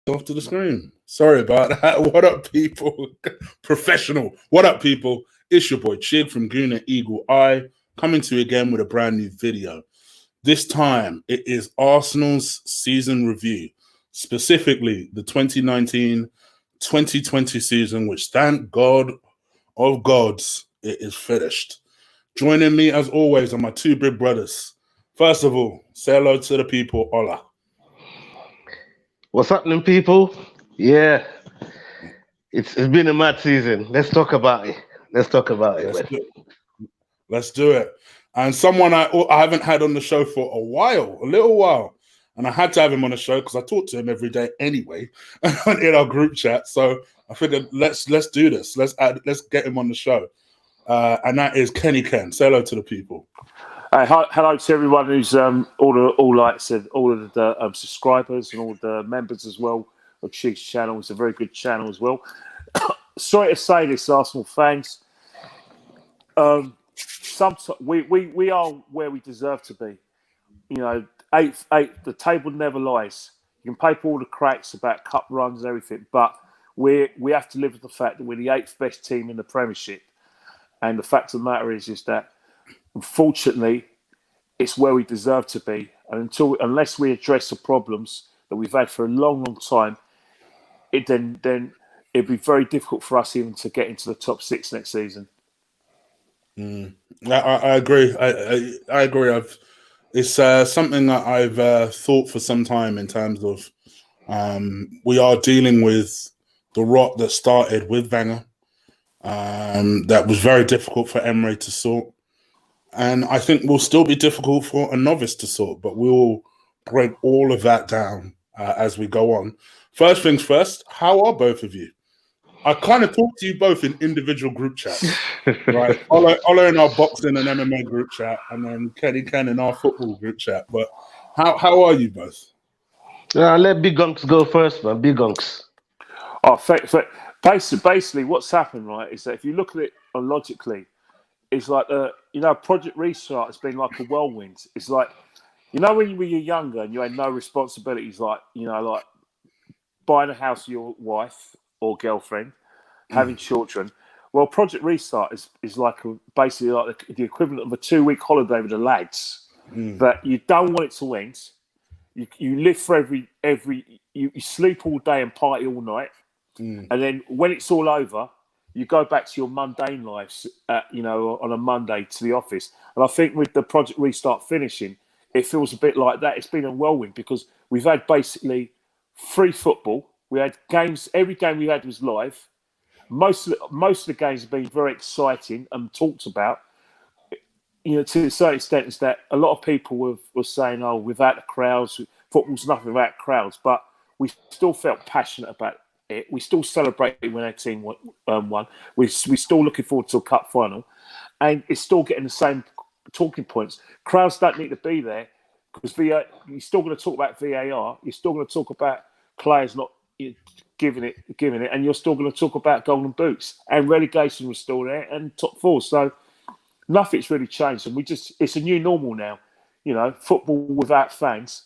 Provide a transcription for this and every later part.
off to the screen. Sorry about that. What up, people? Professional. What up, people? It's your boy Chig from Goon and Eagle Eye, coming to you again with a brand new video. This time, it is Arsenal's season review, specifically the 2019-2020 season, which, thank God of gods, it is finished. Joining me, as always, are my two big brothers. First of all, say hello to the people, Ola. What's happening, people? Yeah, it's been a mad season. Let's talk about it. Let's do it. And someone I haven't had on the show for a little while, and I had to have him on the show because I talk to him every day anyway in our group chat. So I figured let's do this. Let's get him on the show, and that is Ken. Say hello to the people. Hello to everyone who's all of the subscribers and all the members as well of Chig's channel. It's a very good channel as well. Sorry to say this, Arsenal fans. Sometimes we are where we deserve to be. You know, eighth. The table never lies. You can pay for all the cracks about cup runs and everything, but we have to live with the fact that we're the 8th best team in the Premiership. And the fact of the matter is that, unfortunately, it's where we deserve to be. And unless we address the problems that we've had for a long, long time, then it'd be very difficult for us even to get into the top 6 next season. I agree. I agree. It's something that I've thought for some time in terms of we are dealing with the rot that started with Wenger. That was very difficult for Emery to sort. And I think will still be difficult for a novice to sort, but we will break all of that down as we go on. First things first, how are both of you? I kind of talked to you both in individual group chats, right? Ola in our boxing and MMA group chat, and then Ken in our football group chat. But how are you both? Let Big Gunks go first, man. Big Gunks. Basically, what's happened, right, is that if you look at it logically, it's like Project Restart has been like a whirlwind. It's like, when you were younger and you had no responsibilities, like buying a house for your wife or girlfriend, having children. Well, Project Restart is like basically like the equivalent of a 2-week holiday with the lads. But you don't want it to end. You live for you sleep all day and party all night, and then when it's all over, you go back to your mundane lives, on a Monday to the office. And I think with the Project Restart finishing, it feels a bit like that. It's been a whirlwind because we've had basically free football. We had games. Every game we had was live. Most of the games have been very exciting and talked about. To a certain extent, is that a lot of people were saying, "Oh, without the crowds, football's nothing without crowds." But we still felt passionate about it. We still celebrated when our team won. We're still looking forward to a cup final, and it's still getting the same talking points. Crowds don't need to be there because you're still going to talk about VAR. You're still going to talk about players not giving it, and you're still going to talk about golden boots, and relegation was still there, and top 4. So nothing's really changed, and it's a new normal now. Football without fans.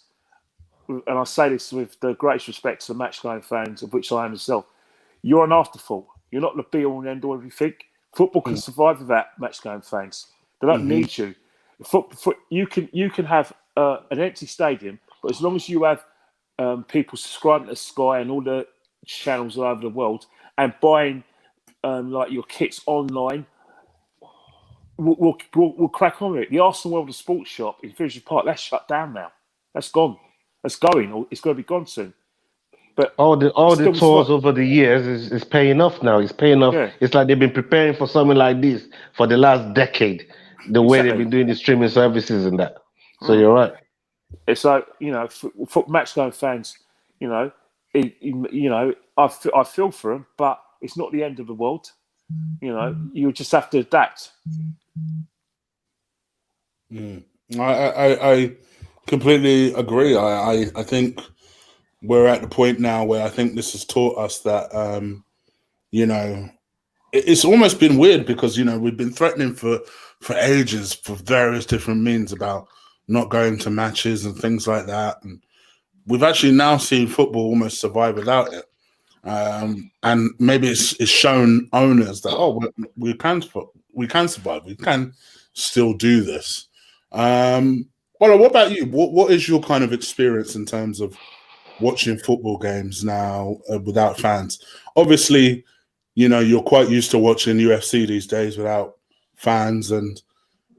And I say this with the greatest respect to the match-going fans, of which I am myself. You're an afterthought. You're not the be-all and end-all of everything. Football can survive without match-going fans. They don't need you. You can have an empty stadium, but as long as you have people subscribing to Sky and all the channels all over the world and buying your kits online, we'll crack on with it. The Arsenal World of Sports shop in Finsbury Park, that's shut down now. That's gone. That's going. It's going to be gone soon. But all the tours over the years is paying off now. It's paying off. Yeah. It's like they've been preparing for something like this for the last decade. The way they've been doing the streaming services and that. So you're right. It's like for match-going fans, I feel for them, but it's not the end of the world. You just have to adapt. I completely agree. I think we're at the point now where I think this has taught us that, it's almost been weird because, we've been threatening for ages for various different means about not going to matches and things like that. we've actually now seen football almost survive without it. And maybe it's shown owners that we can survive, we can still do this. Well, what about you? What is your kind of experience in terms of watching football games now without fans? Obviously, you're quite used to watching UFC these days without fans, and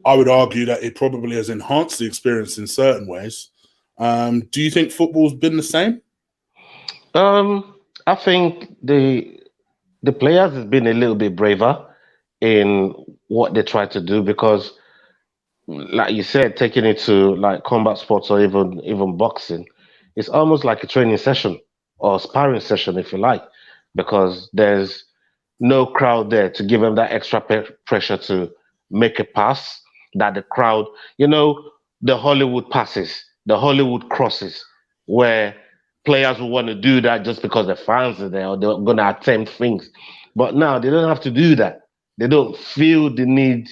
I would argue that it probably has enhanced the experience in certain ways. Do you think football's been the same? I think the players have been a little bit braver in what they try to do because, like you said, taking it to like combat sports or even boxing, it's almost like a training session or sparring session, if you like, because there's no crowd there to give them that extra pressure to make a pass that the crowd, the Hollywood passes, the Hollywood crosses, where players will want to do that just because the fans are there or they're going to attempt things. But now they don't have to do that. They don't feel the need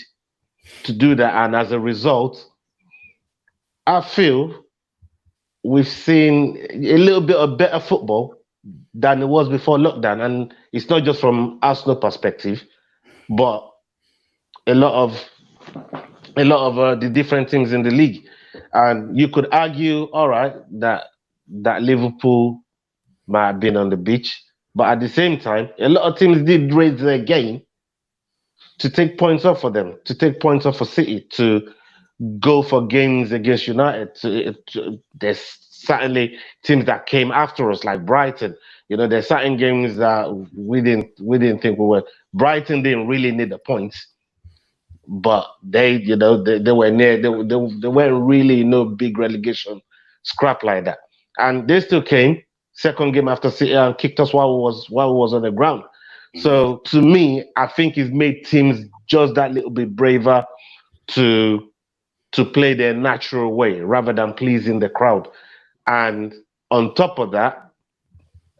to do that. And as a result, I feel we've seen a little bit of better football than it was before lockdown. And it's not just from Arsenal perspective, but a lot of the different things in the league. And you could argue, all right, that Liverpool might have been on the beach, but at the same time, a lot of teams did raise their game to take points off for them, to take points off for City, to go for games against United. There's certainly teams that came after us, like Brighton. There's certain games that we didn't think we were. Brighton didn't really need the points, but they were near. They weren't really no big relegation scrap like that, and they still came second game after City and kicked us while we was on the ground. So to me, I think it's made teams just that little bit braver to play their natural way rather than pleasing the crowd. And on top of that,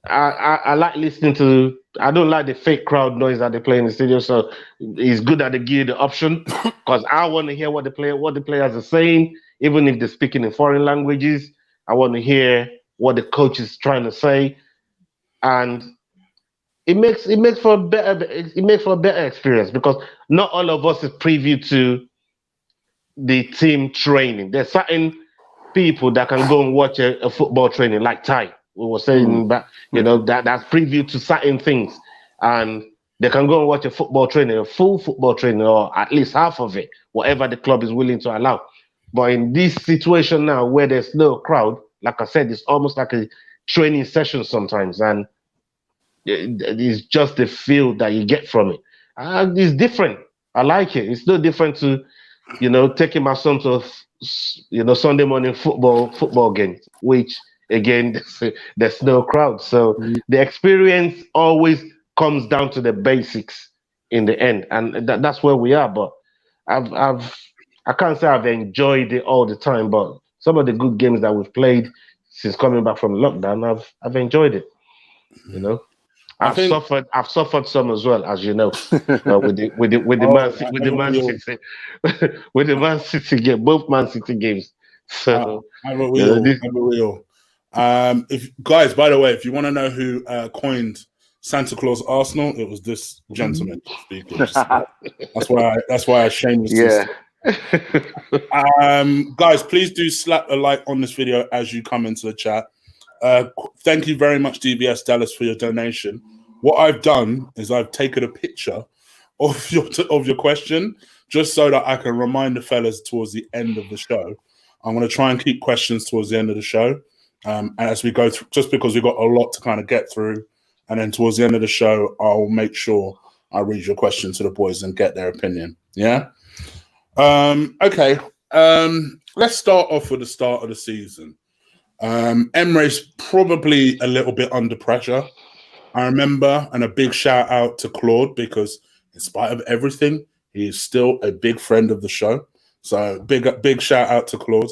I like listening to. I don't like the fake crowd noise that they play in the stadium. So it's good that they give you the option because I want to hear what the players are saying, even if they're speaking in foreign languages. I want to hear what the coach is trying to say, and it makes for a better experience because not all of us is privy to the team training. There's certain people that can go and watch a football training, like Ty. We were saying that that's preview to certain things, and they can go and watch a football training, a full football training, or at least half of it, whatever the club is willing to allow. But in this situation now, where there's no crowd, like I said, it's almost like a training session sometimes, and it's just the feel that you get from it. It's different. I like it. It's no different to, taking my son to, Sunday morning football games, which again there's no crowd. So the experience always comes down to the basics in the end, and that's where we are. But I can't say I've enjoyed it all the time, but some of the good games that we've played since coming back from lockdown, I've enjoyed it. I've suffered some as well, as you know, with the Man City game, both Man City games. So haven't we all? If guys, by the way, if you want to know who coined Santa Claus Arsenal, it was this gentleman speaking. That's why I shamelessly. Guys, please do slap a like on this video as you come into the chat. Thank you very much, DBS Dallas, for your donation. What I've done is I've taken a picture of your question just so that I can remind the fellas towards the end of the show. I'm going to try and keep questions towards the end of the show, and as we go through, just because we've got a lot to kind of get through, and then towards the end of the show, I'll make sure I read your question to the boys and get their opinion. Yeah. Okay. Let's start off with the start of the season. Emery's probably a little bit under pressure. I remember, and a big shout out to Claude, because in spite of everything, he is still a big friend of the show. So big shout out to Claude.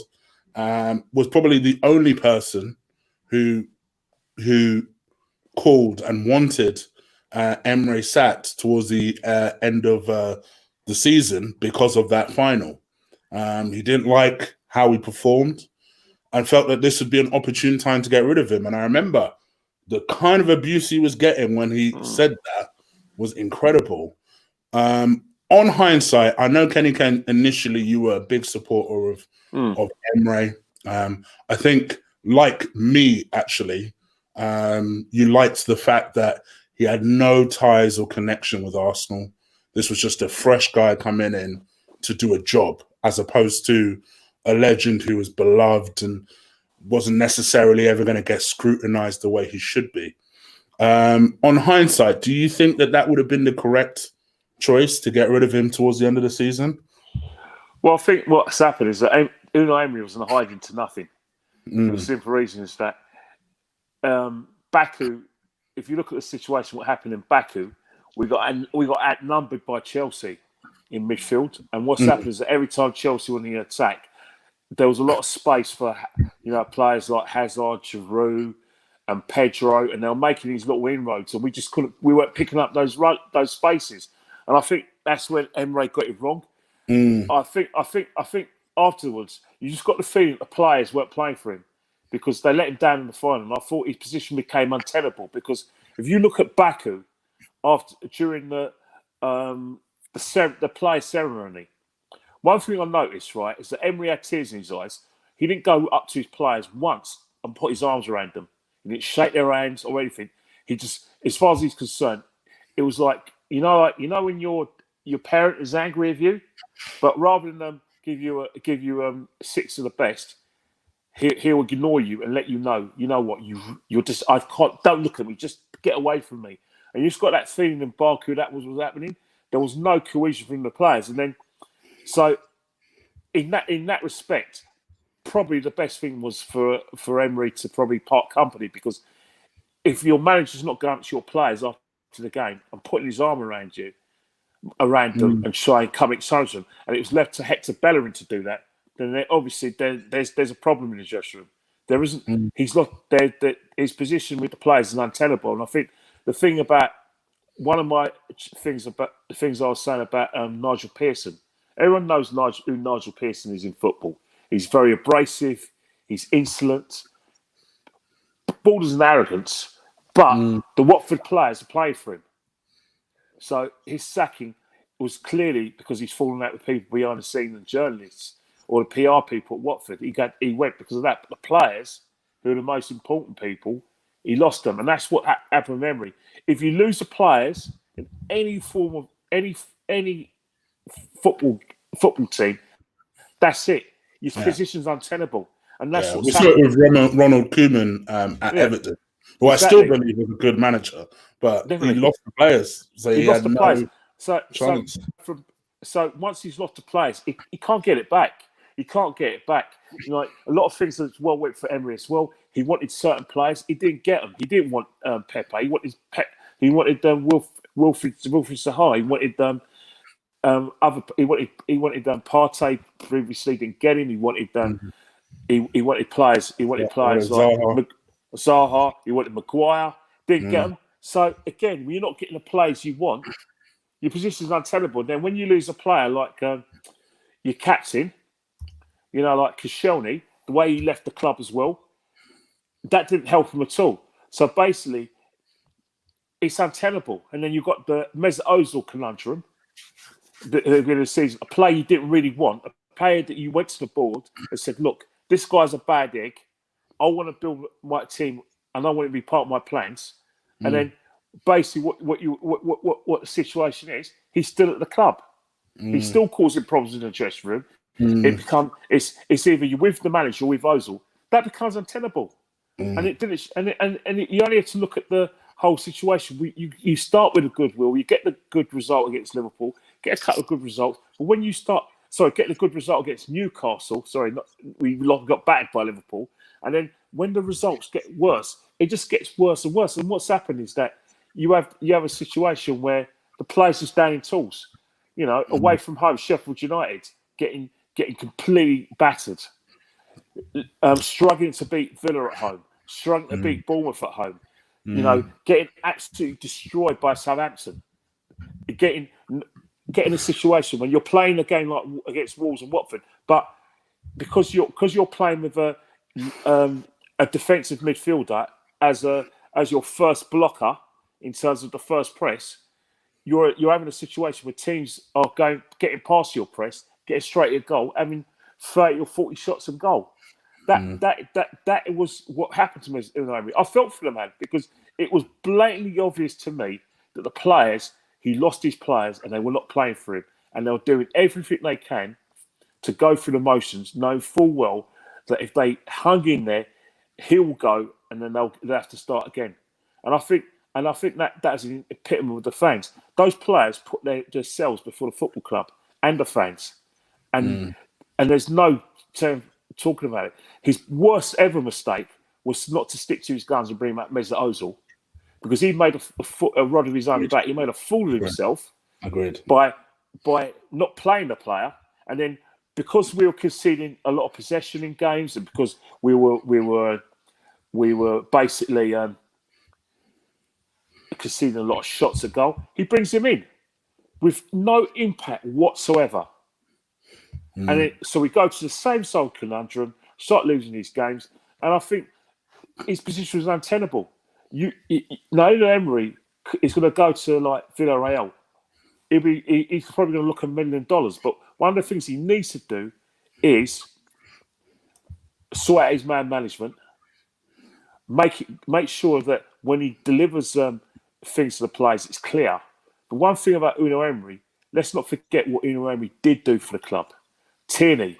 Was probably the only person who called and wanted Emery sacked towards the end of the season because of that final. He didn't like how he performed. and felt that this would be an opportune time to get rid of him. And I remember the kind of abuse he was getting when he said that was incredible. On hindsight, I know Kenny Ken, initially you were a big supporter of Emery. I think, like me, actually, you liked the fact that he had no ties or connection with Arsenal. This was just a fresh guy coming in to do a job, as opposed to a legend who was beloved and wasn't necessarily ever going to get scrutinized the way he should be. On hindsight, do you think that would have been the correct choice to get rid of him towards the end of the season? Well, I think what's happened is that Unai Emery was hiding to nothing. For the simple reason is that Baku, if you look at the situation, what happened in Baku, we got outnumbered by Chelsea in midfield. And what's happened is that every time Chelsea went in the attack, there was a lot of space for players like Hazard, Giroud, and Pedro, and they were making these little inroads, and we just couldn't. We weren't picking up those spaces, and I think that's when Emery got it wrong. I think afterwards, you just got the feeling the players weren't playing for him because they let him down in the final. And I thought his position became untenable because if you look at Baku during the player ceremony, one thing I noticed, right, is that Emery had tears in his eyes. He didn't go up to his players once and put his arms around them. He didn't shake their hands or anything. He just, as far as he's concerned, it was like when your parent is angry with you, but rather than give you six of the best, he'll ignore you and let you know. You know what? You're just. I can't. Don't look at me. Just get away from me. And you just got that feeling in Baku that was happening. There was no cohesion from the players, and then so in that respect, probably the best thing was for Emery to probably part company, because if your manager's not going up to your players after the game and putting his arm around them and try and come excite them, and it was left to Hector Bellerin to do that, then obviously there's a problem in the dressing room. There isn't. He's not there. His position with the players is untenable, and I think the thing about one of my things about the things I was saying about Nigel Pearson. Everyone knows who Nigel Pearson is in football. He's very abrasive. He's insolent. Borders on arrogance. But the Watford players are playing for him. So his sacking was clearly because he's fallen out with people behind the scenes and journalists or the PR people at Watford. He went because of that. But the players, who are the most important people, he lost them. And that's what happened with Emery. If you lose the players in any form of any football team, that's it. Your position's untenable, and that's what we saw it with Ronald Koeman at Everton, who I still believe was a good manager, but he lost the players, so he lost the players. So once he's lost the players, he can't get it back. He can't get it back. You know, a lot of things as well went for Emery as well. He wanted certain players, he didn't get them. He didn't want Pepe. He wanted Wilfried Zaha. He wanted he wanted Partey previously, didn't get him. He wanted he wanted players. He wanted players like Zaha. He wanted Maguire. Didn't get them. So again, when you're not getting the players you want, your position is untenable. Then when you lose a player like your captain, like Koscielny, the way he left the club as well, that didn't help him at all. So basically, it's untenable. And then you've got the Mesut Ozil conundrum. The beginning of the season, a player you didn't really want, a player that you went to the board and said, "Look, this guy's a bad egg. I want to build my team, and I want it to be part of my plans." And then, basically, what the situation is, he's still at the club. He's still causing problems in the dressing room. It's either you're with the manager or with Ozil. That becomes untenable, and it didn't. And you only have to look at the whole situation. You start with a goodwill. You get the good result against Liverpool. Get a couple of good results. But when you get the good result against Newcastle. We got battered by Liverpool. And then when the results get worse, it just gets worse and worse. And what's happened is that you have a situation where the players are down in tools. Away from home, Sheffield United getting completely battered, struggling to beat Villa at home, struggling to beat Bournemouth at home. Getting absolutely destroyed by Southampton. Getting a situation when you're playing a game like against Wolves and Watford, but because you're playing with a defensive midfielder as your first blocker in terms of the first press, you're having a situation where teams are getting past your press, getting straight at goal, having 30 or 40 shots on goal. That was what happened to me as Unai Emery. I felt for the man because it was blatantly obvious to me that the players, he lost his players and they were not playing for him, and they were doing everything they can to go through the motions, knowing full well that if they hung in there, he will go, and then they'll have to start again. And I think that is an epitome of the fans. Those players put their selves before the football club and the fans, and there's no term talking about it. His worst ever mistake was not to stick to his guns and bring back Mesut Ozil, because he made a rod of his own back. He made a fool of himself. Agreed. By not playing the player, and then because we were conceding a lot of possession in games, and because we were basically conceding a lot of shots at goal, he brings him in with no impact whatsoever. And so we go to the same sole conundrum, start losing these games, and I think his position was untenable. Unai Emery is going to go to like Villarreal. He's probably going to look $1 million, but one of the things he needs to do is sort out his man management, make sure that when he delivers things to the players, it's clear. The one thing about Unai Emery, let's not forget what Unai Emery did do for the club. Tierney,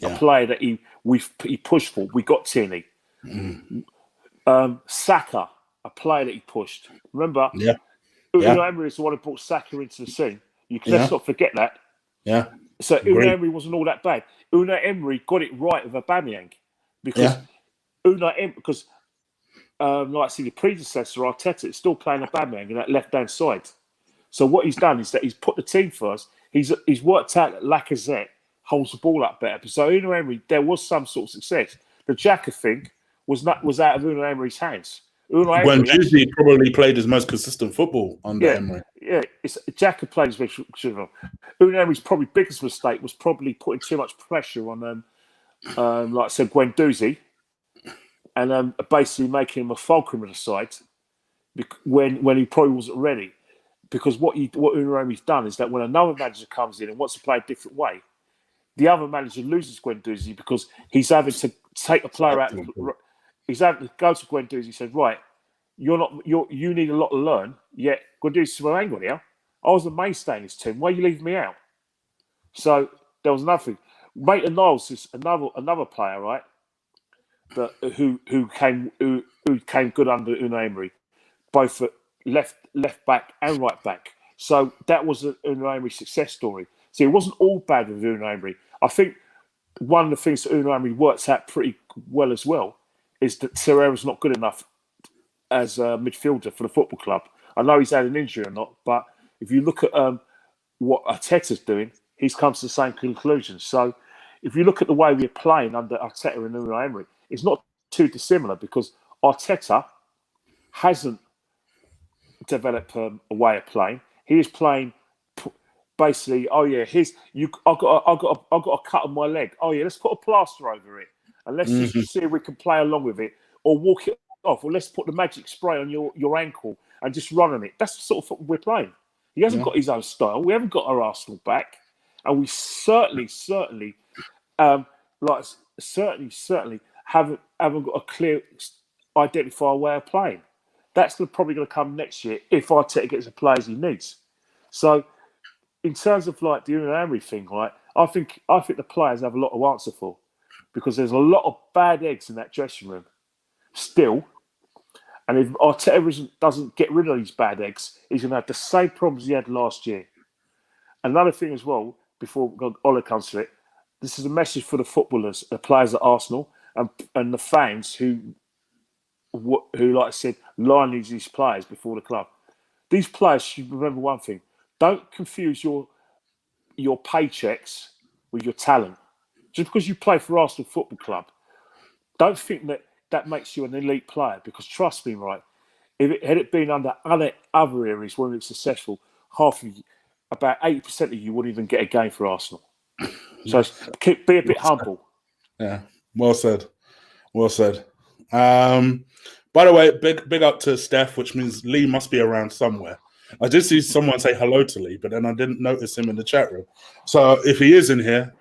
a player that he pushed for. We got Tierney. Saka, a player that he pushed. Remember, Unai Emery is the one who brought Saka into the scene. Let's not forget that. Yeah. So Unai Emery wasn't all that bad. Unai Emery got it right with Aubameyang because like I see the predecessor Arteta is still playing Aubameyang in that left-hand side. So what he's done is that he's put the team first. He's worked out that Lacazette holds the ball up better. So Unai Emery, there was some sort of success. The Xhaka thing was out of Unai Emery's hands. When Juicy probably played his most consistent football under Emery. Yeah, Xhaka played his most consistent. Unai Emery's probably biggest mistake was probably putting too much pressure on like I said, Guendouzi, and basically making him a fulcrum of the side when he probably wasn't ready. Because what Unai Emery's done is that when another manager comes in and wants to play a different way, the other manager loses Guendouzi because he's having to take a player out. He's having to go to Guendouzi and said, "Right, you need a lot to learn." Yet Guendouzi's well, hang on here. I was the mainstay in this team. Why are you leaving me out? So there was nothing. Maitland-Niles is another player, right? Who came good under Unai Emery, both at left back and right back. So that was an Unai Emery success story. So it wasn't all bad with Unai Emery. I think one of the things that Unai Emery works out pretty well as well is that Torreira's not good enough as a midfielder for the football club. I know he's had an injury or not, but if you look at what Arteta's doing, he's come to the same conclusion. So if you look at the way we're playing under Arteta and Unai Emery, it's not too dissimilar because Arteta hasn't developed a way of playing. He is playing basically, I've got a cut on my leg. Oh yeah, let's put a plaster over it and let's just see if we can play along with it, or walk it off, or let's put the magic spray on your ankle and just run on it. That's the sort of football we're playing. He hasn't got his own style. We haven't got our Arsenal back, and we certainly haven't got a clear, identified way of playing. That's probably going to come next year if Arteta gets the players he needs. So, in terms of like the Unai Emery thing, right? I think the players have a lot to answer for because there's a lot of bad eggs in that dressing room still. And if Arteta doesn't get rid of these bad eggs, he's going to have the same problems he had last year. Another thing as well, before Ola comes to it, this is a message for the footballers, the players at Arsenal, and the fans who, like I said, line these players before the club. These players should remember one thing: don't confuse your paychecks with your talent. Just because you play for Arsenal Football Club, don't think that makes you an elite player. Because trust me, right, had it been under other areas when we were successful, about 80% of you wouldn't even get a game for Arsenal. So be a bit humble. Yeah, well said. Well said. By the way, big up to Steph, which means Lee must be around somewhere. I did see someone say hello to Lee, but then I didn't notice him in the chat room. So if he is in here,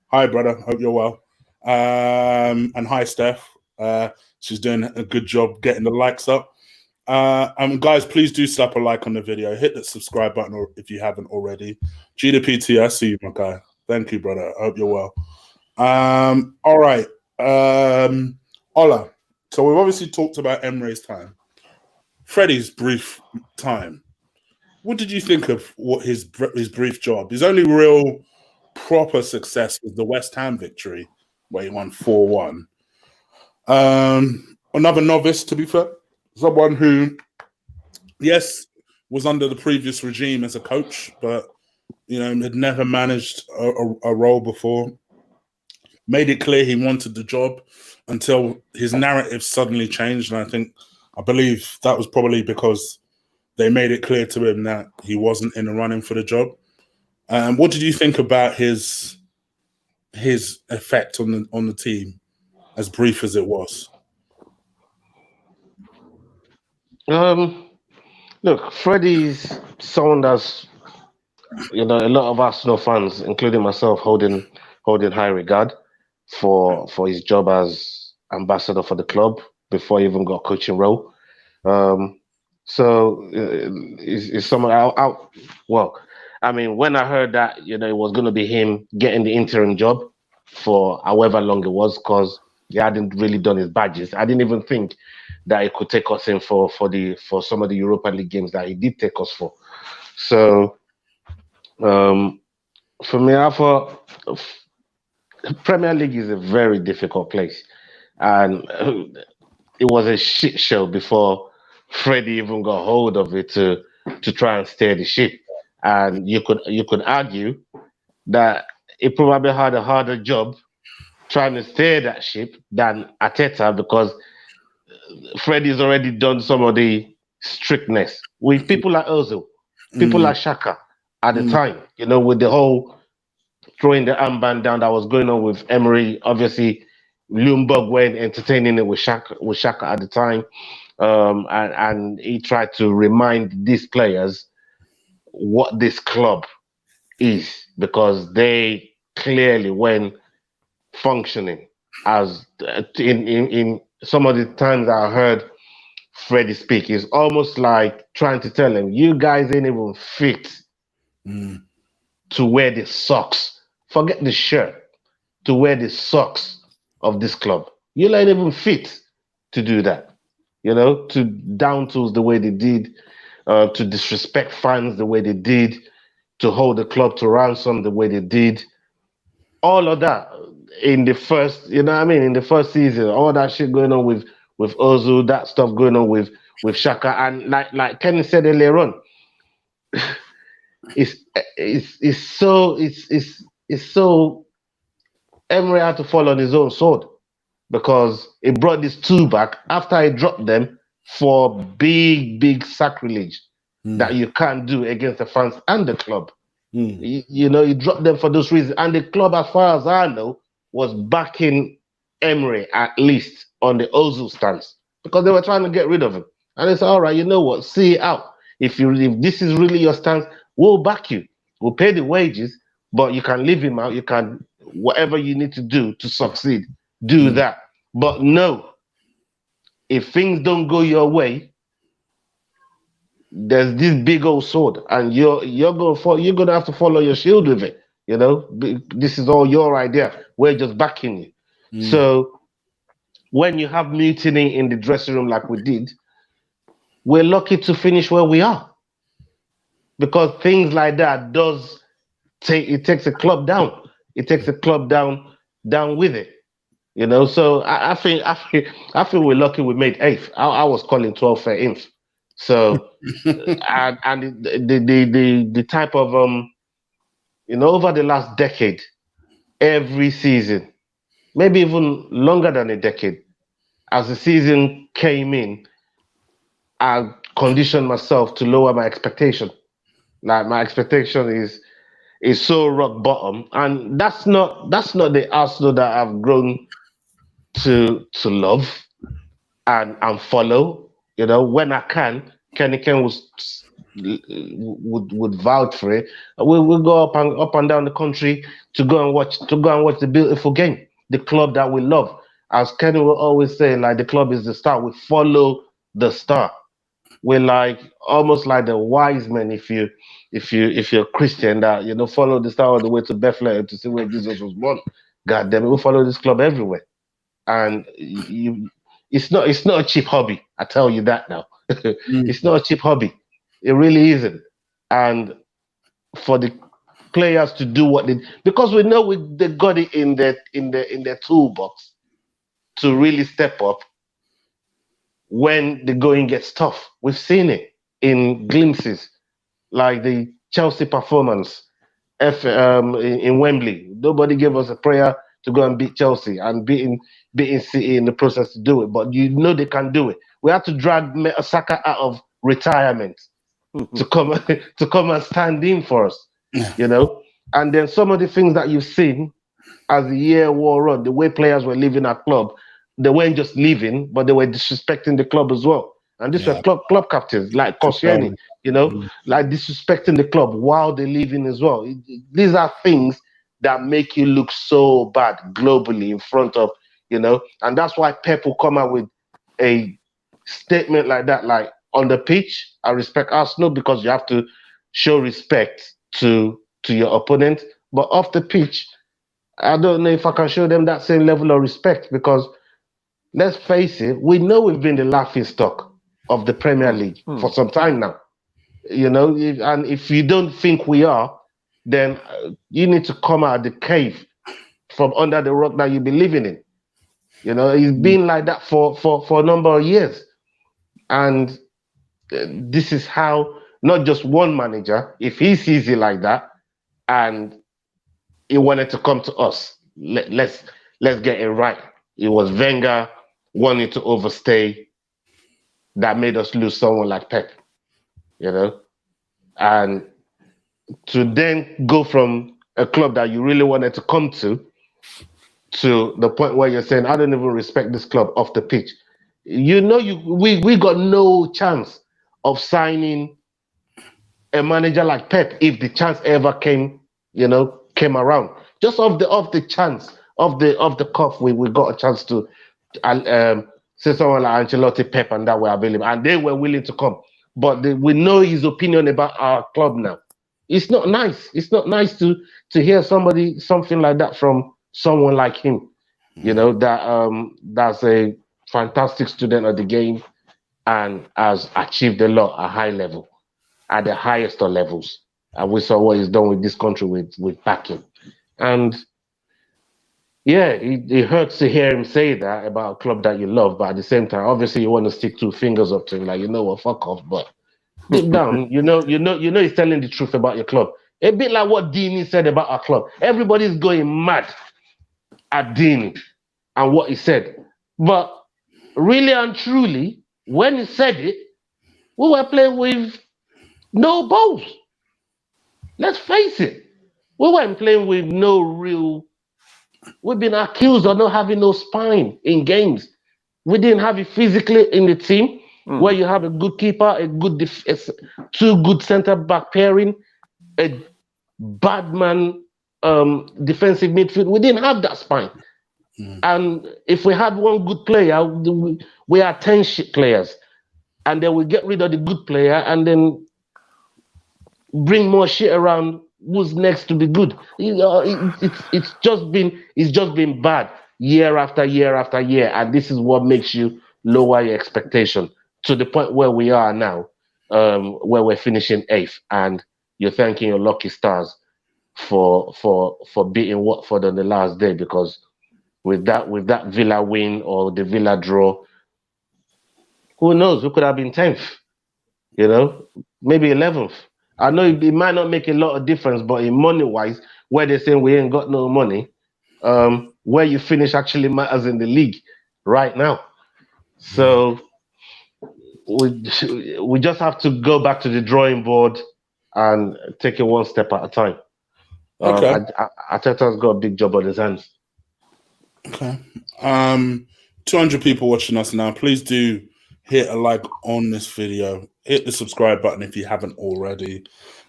hi, brother. Hope you're well. And hi, Steph. She's doing a good job getting the likes up. Guys, please do slap a like on the video. Hit the subscribe button if you haven't already. GDPT, I see you, my guy. Thank you, brother. I hope you're well. All right. Ola. So we've obviously talked about Emery's time. Freddie's brief time. What did you think of what his brief job? His only real proper success was the West Ham victory, where he won 4-1. Another novice, to be fair. Someone who, yes, was under the previous regime as a coach, but had never managed a role before. Made it clear he wanted the job until his narrative suddenly changed, and I believe that was probably because they made it clear to him that he wasn't in the running for the job. What did you think about his effect on the team, as brief as it was? Look, Freddie's someone that's a lot of Arsenal fans, including myself, holding high regard for his job as ambassador for the club before he even got coaching role. So it's someone when I heard that it was going to be him getting the interim job for however long it was, because he hadn't really done his badges, I didn't even think that he could take us in for some of the Europa League games that he did take us for. So for me, I thought Premier League is a very difficult place, and it was a shit show before Freddie even got hold of it to try and steer the ship. And you could argue that he probably had a harder job trying to steer that ship than Arteta, because Freddie's already done some of the strictness with people like Ozil, people like Xhaka at the time, with the whole throwing the armband down that was going on with Emery. Obviously, Ljungberg went entertaining it with Xhaka at the time. And he tried to remind these players what this club is, because they clearly, when functioning, as in some of the times I heard Freddie speak, is almost like trying to tell them, you guys ain't even fit to wear the socks. Forget the shirt, to wear the socks of this club. You're not even fit to do that. To down tools the way they did, to disrespect fans the way they did, to hold the club to ransom the way they did. All of that in the first, in the first season, all that shit going on with Ozil, that stuff going on with Xhaka, and like Ken said earlier on, it's so Emery had to fall on his own sword, because he brought these two back after he dropped them for big sacrilege that you can't do against the fans and the club. He dropped them for those reasons, and the club, as far as I know, was backing Emery at least on the Ozil stance, because they were trying to get rid of him. And they said, all right, you know what, see it out. If this is really your stance, we'll back you. We'll pay the wages, but you can leave him out. You can, whatever you need to do to succeed, do that. But no, if things don't go your way, there's this big old sword, and you're gonna have to follow your shield with it. This is all your idea. We're just backing you. So when you have mutiny in the dressing room like we did, we're lucky to finish where we are, because things like that takes a club down. It takes a club down with it. So I think we're lucky we made 8th. I was calling 12th, 13th. So and the type of over the last decade, every season, maybe even longer than a decade, as the season came in, I conditioned myself to lower my expectation. Like, my expectation is so rock bottom, and that's not the Arsenal that I've grown to love and follow. You know, when I can, Ken would vouch for it. We'll go up and down the country to go and watch the beautiful game, the club that we love. As Kenny will always say, like the club is the star. We follow the star. We're like almost like the wise men if you're Christian that follow the star all the way to Bethlehem to see where Jesus was born. God damn it, we follow this club everywhere. And it's not a cheap hobby. I tell you that now. It's not a cheap hobby. It really isn't. And for the players to do what because we know they got it in their toolbox to really step up when the going gets tough. We've seen it in glimpses, like the Chelsea performance in Wembley. Nobody gave us a prayer to go and beat Chelsea and beating City in the process to do it. But they can do it. We had to drag Saka out of retirement to come and stand in for us, And then some of the things that you've seen as the year wore on, the way players were leaving our club, they weren't just leaving, but they were disrespecting the club as well. And these were club captains like Koscielny, like disrespecting the club while they're leaving as well. These are things that make you look so bad globally in front of, and that's why Pep will come out with a statement like that, like on the pitch, I respect Arsenal because you have to show respect to your opponent, but off the pitch, I don't know if I can show them that same level of respect because let's face it, we know we've been the laughing stock of the Premier League for some time now. And if you don't think we are, then you need to come out of the cave from under the rock that you've been living in. It's been like that for a number of years. And this is how, not just one manager, if he sees it like that and he wanted to come to us, let's get it right. It was Wenger wanting to overstay that made us lose someone like Pep, and to then go from a club that you really wanted to come to the point where you're saying, I don't even respect this club off the pitch. We got no chance of signing a manager like Pep if the chance ever came around. Just off the chance of the cuff, we got a chance to say someone like Ancelotti, Pep, and that were available, and they were willing to come. But we know his opinion about our club now. It's not nice. It's not nice to hear something like that from someone like him. That's a fantastic student of the game and has achieved a lot at high level, at the highest of levels. And we saw what he's done with this country with backing. And yeah, it hurts to hear him say that about a club that you love, but at the same time, obviously you want to stick two fingers up to him, like, fuck off. But deep down, he's telling the truth about your club. A bit like what Dini said about our club. Everybody's going mad at Dini and what he said. But really and truly, when he said it, we were playing with no balls. Let's face it. We weren't playing with no real... We've been accused of not having no spine in games. We didn't have it physically in the team, where you have a good keeper, a good two good centre-back pairing, a bad man defensive midfield. We didn't have that spine. And if we had one good player, we had 10 shit players. And then we get rid of the good player and then bring more shit around who's next to be good. It's just been bad year after year after year, and this is what makes you lower your expectation to the point where we are now, where we're finishing 8th, and you're thanking your lucky stars for beating Watford on the last day, because with that Villa win or the Villa draw, who knows? We could have been 10th, maybe 11th. I know it might not make a lot of difference, but in money-wise, where they're saying we ain't got no money, where you finish actually matters in the league right now. So we just have to go back to the drawing board and take it one step at a time. Okay. Arteta's got a big job on his hands. Okay. 200 people watching us now. Please do hit a like on this video. Hit the subscribe button if you haven't already.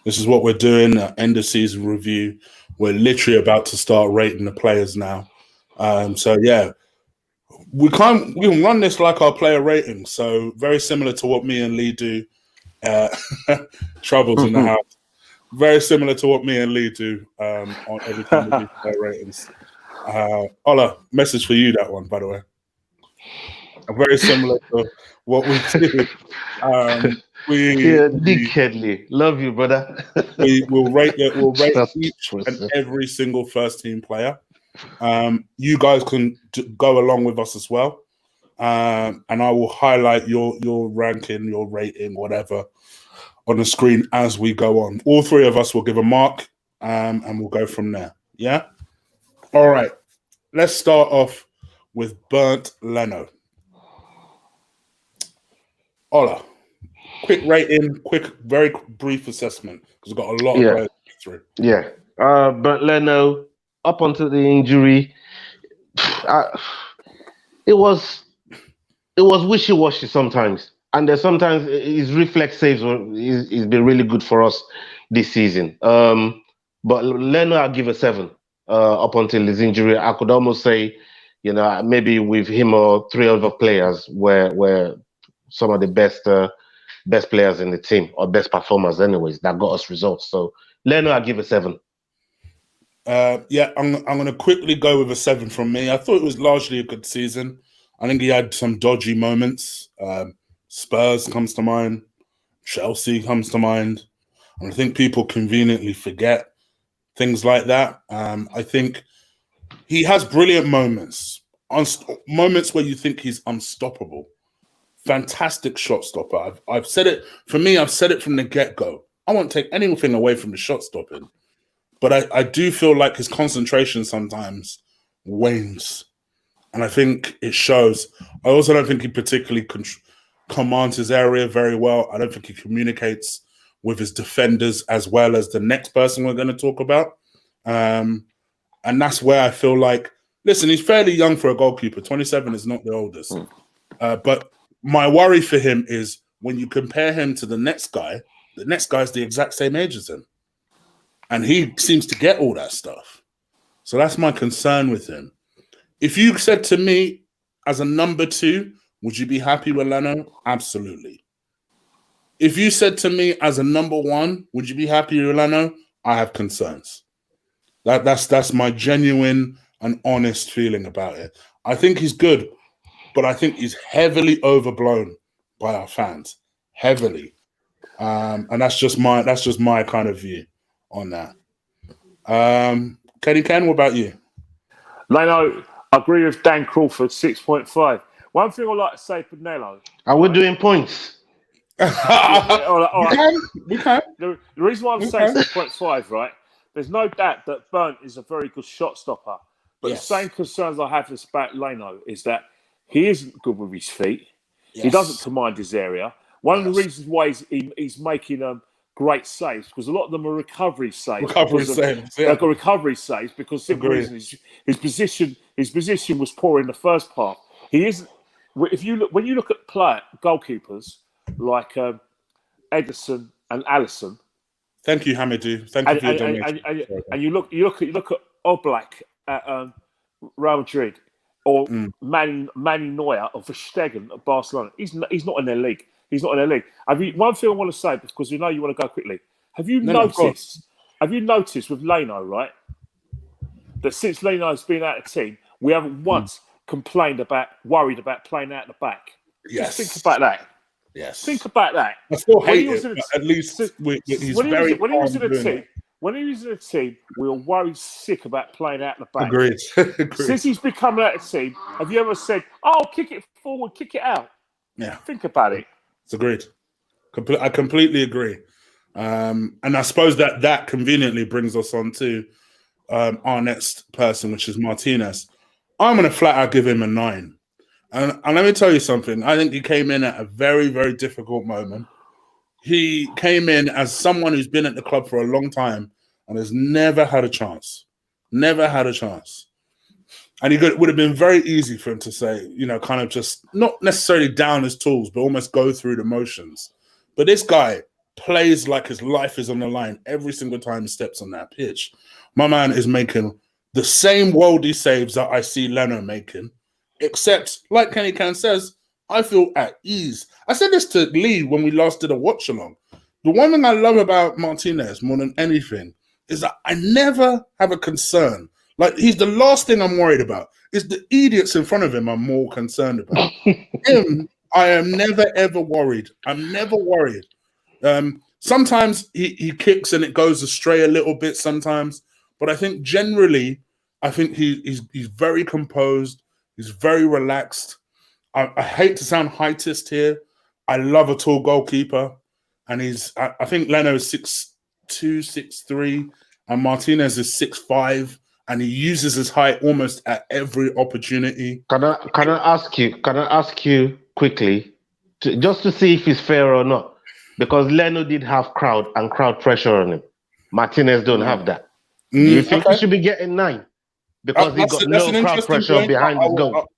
This is what we're doing, end of season review. We're literally about to start rating the players now. So yeah, we can run this like our player rating. So very similar to what me and Lee do. Troubles in the house. Very similar to what me and Lee do on every time we do player ratings. Ola, message for you, that one, by the way. Very similar to what we do. Dickheadly. Love you, brother. we will rate each and every single first team player. You guys can go along with us as well. And I will highlight your ranking, your rating, whatever, on the screen as we go on. All three of us will give a mark, and we'll go from there. Yeah? All right. Let's start off with Bernd Leno. Ola, quick rating, very brief assessment, because we've got a lot of players to get through. Yeah. Bernd Leno, up until the injury, it was wishy-washy sometimes. And there's sometimes his reflex saves he's been really good for us this season. But Leno, I'll give a 7 up until his injury. I could almost say, maybe with him or 3 other players were some of the best players in the team, or best performers anyways, that got us results. So Leno, I'll give a 7. Yeah, I'm going to quickly go with a 7 from me. I thought it was largely a good season. I think he had some dodgy moments. Spurs comes to mind. Chelsea comes to mind. And I think people conveniently forget things like that. I think he has brilliant moments. Moments where you think he's unstoppable. Fantastic shot stopper. I've said it, for me, I've said it from the get-go. I won't take anything away from the shot stopping. But I do feel like his concentration sometimes wanes. And I think it shows. I also don't think he particularly commands his area very well. I don't think he communicates with his defenders as well as the next person we're going to talk about. And that's where I feel like, listen, he's fairly young for a goalkeeper. 27 is not the oldest. But my worry for him is when you compare him to the next guy is the exact same age as him. And he seems to get all that stuff. So that's my concern with him. If you said to me, as a number 2, would you be happy with Leno? Absolutely. If you said to me, as a number 1, would you be happy with Leno? I have concerns. That's my genuine and honest feeling about it. I think he's good, but I think he's heavily overblown by our fans. Heavily. And that's just my kind of view on that. Ken, what about you? Leno, I agree with Dan Crawford, 6.5. One thing I like to say for Leno. Are we doing points? all right. We can. The reason why I'm saying 6.5, right? There's no doubt that Bernd is a very good shot stopper. But the same concerns I have about Leno is that he isn't good with his feet. Yes. He doesn't command his area. One of the reasons why he's making great saves, because a lot of them are recovery saves. They've got recovery saves because the reason is his position was poor in the first part. He isn't. When you look at goalkeepers like Ederson and Alisson. Thank you, Hamidou. Thank you for your donation. And you look at Oblak at Real Madrid, or Manny Neuer of Verstegen at Barcelona. He's not in their league. He's not in their league. One thing I want to say, because you know you want to go quickly. Have you noticed with Leno, right, that since Leno's been out of the team, we haven't once worried about playing out the back? Yes. Just think about that. Yes. Think about that. I still hate it, but at least he's very when he was in the team. When he was in the team, we were worried sick about playing out the back. Agreed. Since he's become out of the team, have you ever said, "Oh, kick it forward, kick it out"? Yeah. Think about it. It's agreed. I completely agree. And I suppose that conveniently brings us on to our next person, which is Martinez. I'm going to flat out give him a 9. And let me tell you something. I think he came in at a very, very difficult moment. He came in as someone who's been at the club for a long time and has never had a chance. Never had a chance. And would have been very easy for him to say, kind of just not necessarily down his tools, but almost go through the motions. But this guy plays like his life is on the line every single time he steps on that pitch. My man is making the same worldy saves that I see Leno making, except, like Kenny Can says, I feel at ease. I said this to Lee when we last did a watch along. The one thing I love about Martinez more than anything is that I never have a concern. Like, he's the last thing I'm worried about. It's the idiots in front of him I'm more concerned about. Him, I am never, ever worried. I'm never worried. Sometimes he kicks and it goes astray a little bit sometimes. But I think generally, he's very composed. He's very relaxed. I hate to sound heightist here. I love a tall goalkeeper. And I think Leno is 6'2", 6'3", and Martinez is 6'5", and he uses his height almost at every opportunity. Can I ask you quickly, just to see if it's fair or not? Because Leno did have crowd pressure on him. Martinez don't have that. Do you think he should be getting 9? Because he got no crowd pressure behind his goal.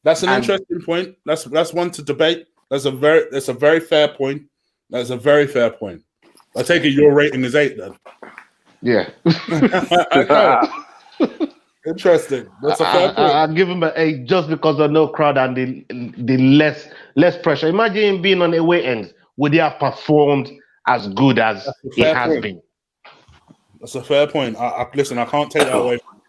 That's an interesting point. That's one to debate. That's a very fair point. That's a very fair point. I take it your rating is 8 then. Yeah. Interesting. That's a fair point. I'll give him an 8 just because of no crowd and the less pressure. Imagine him being on away ends. Would he have performed as good as he has been? That's a fair point. Listen, I can't take that away from you.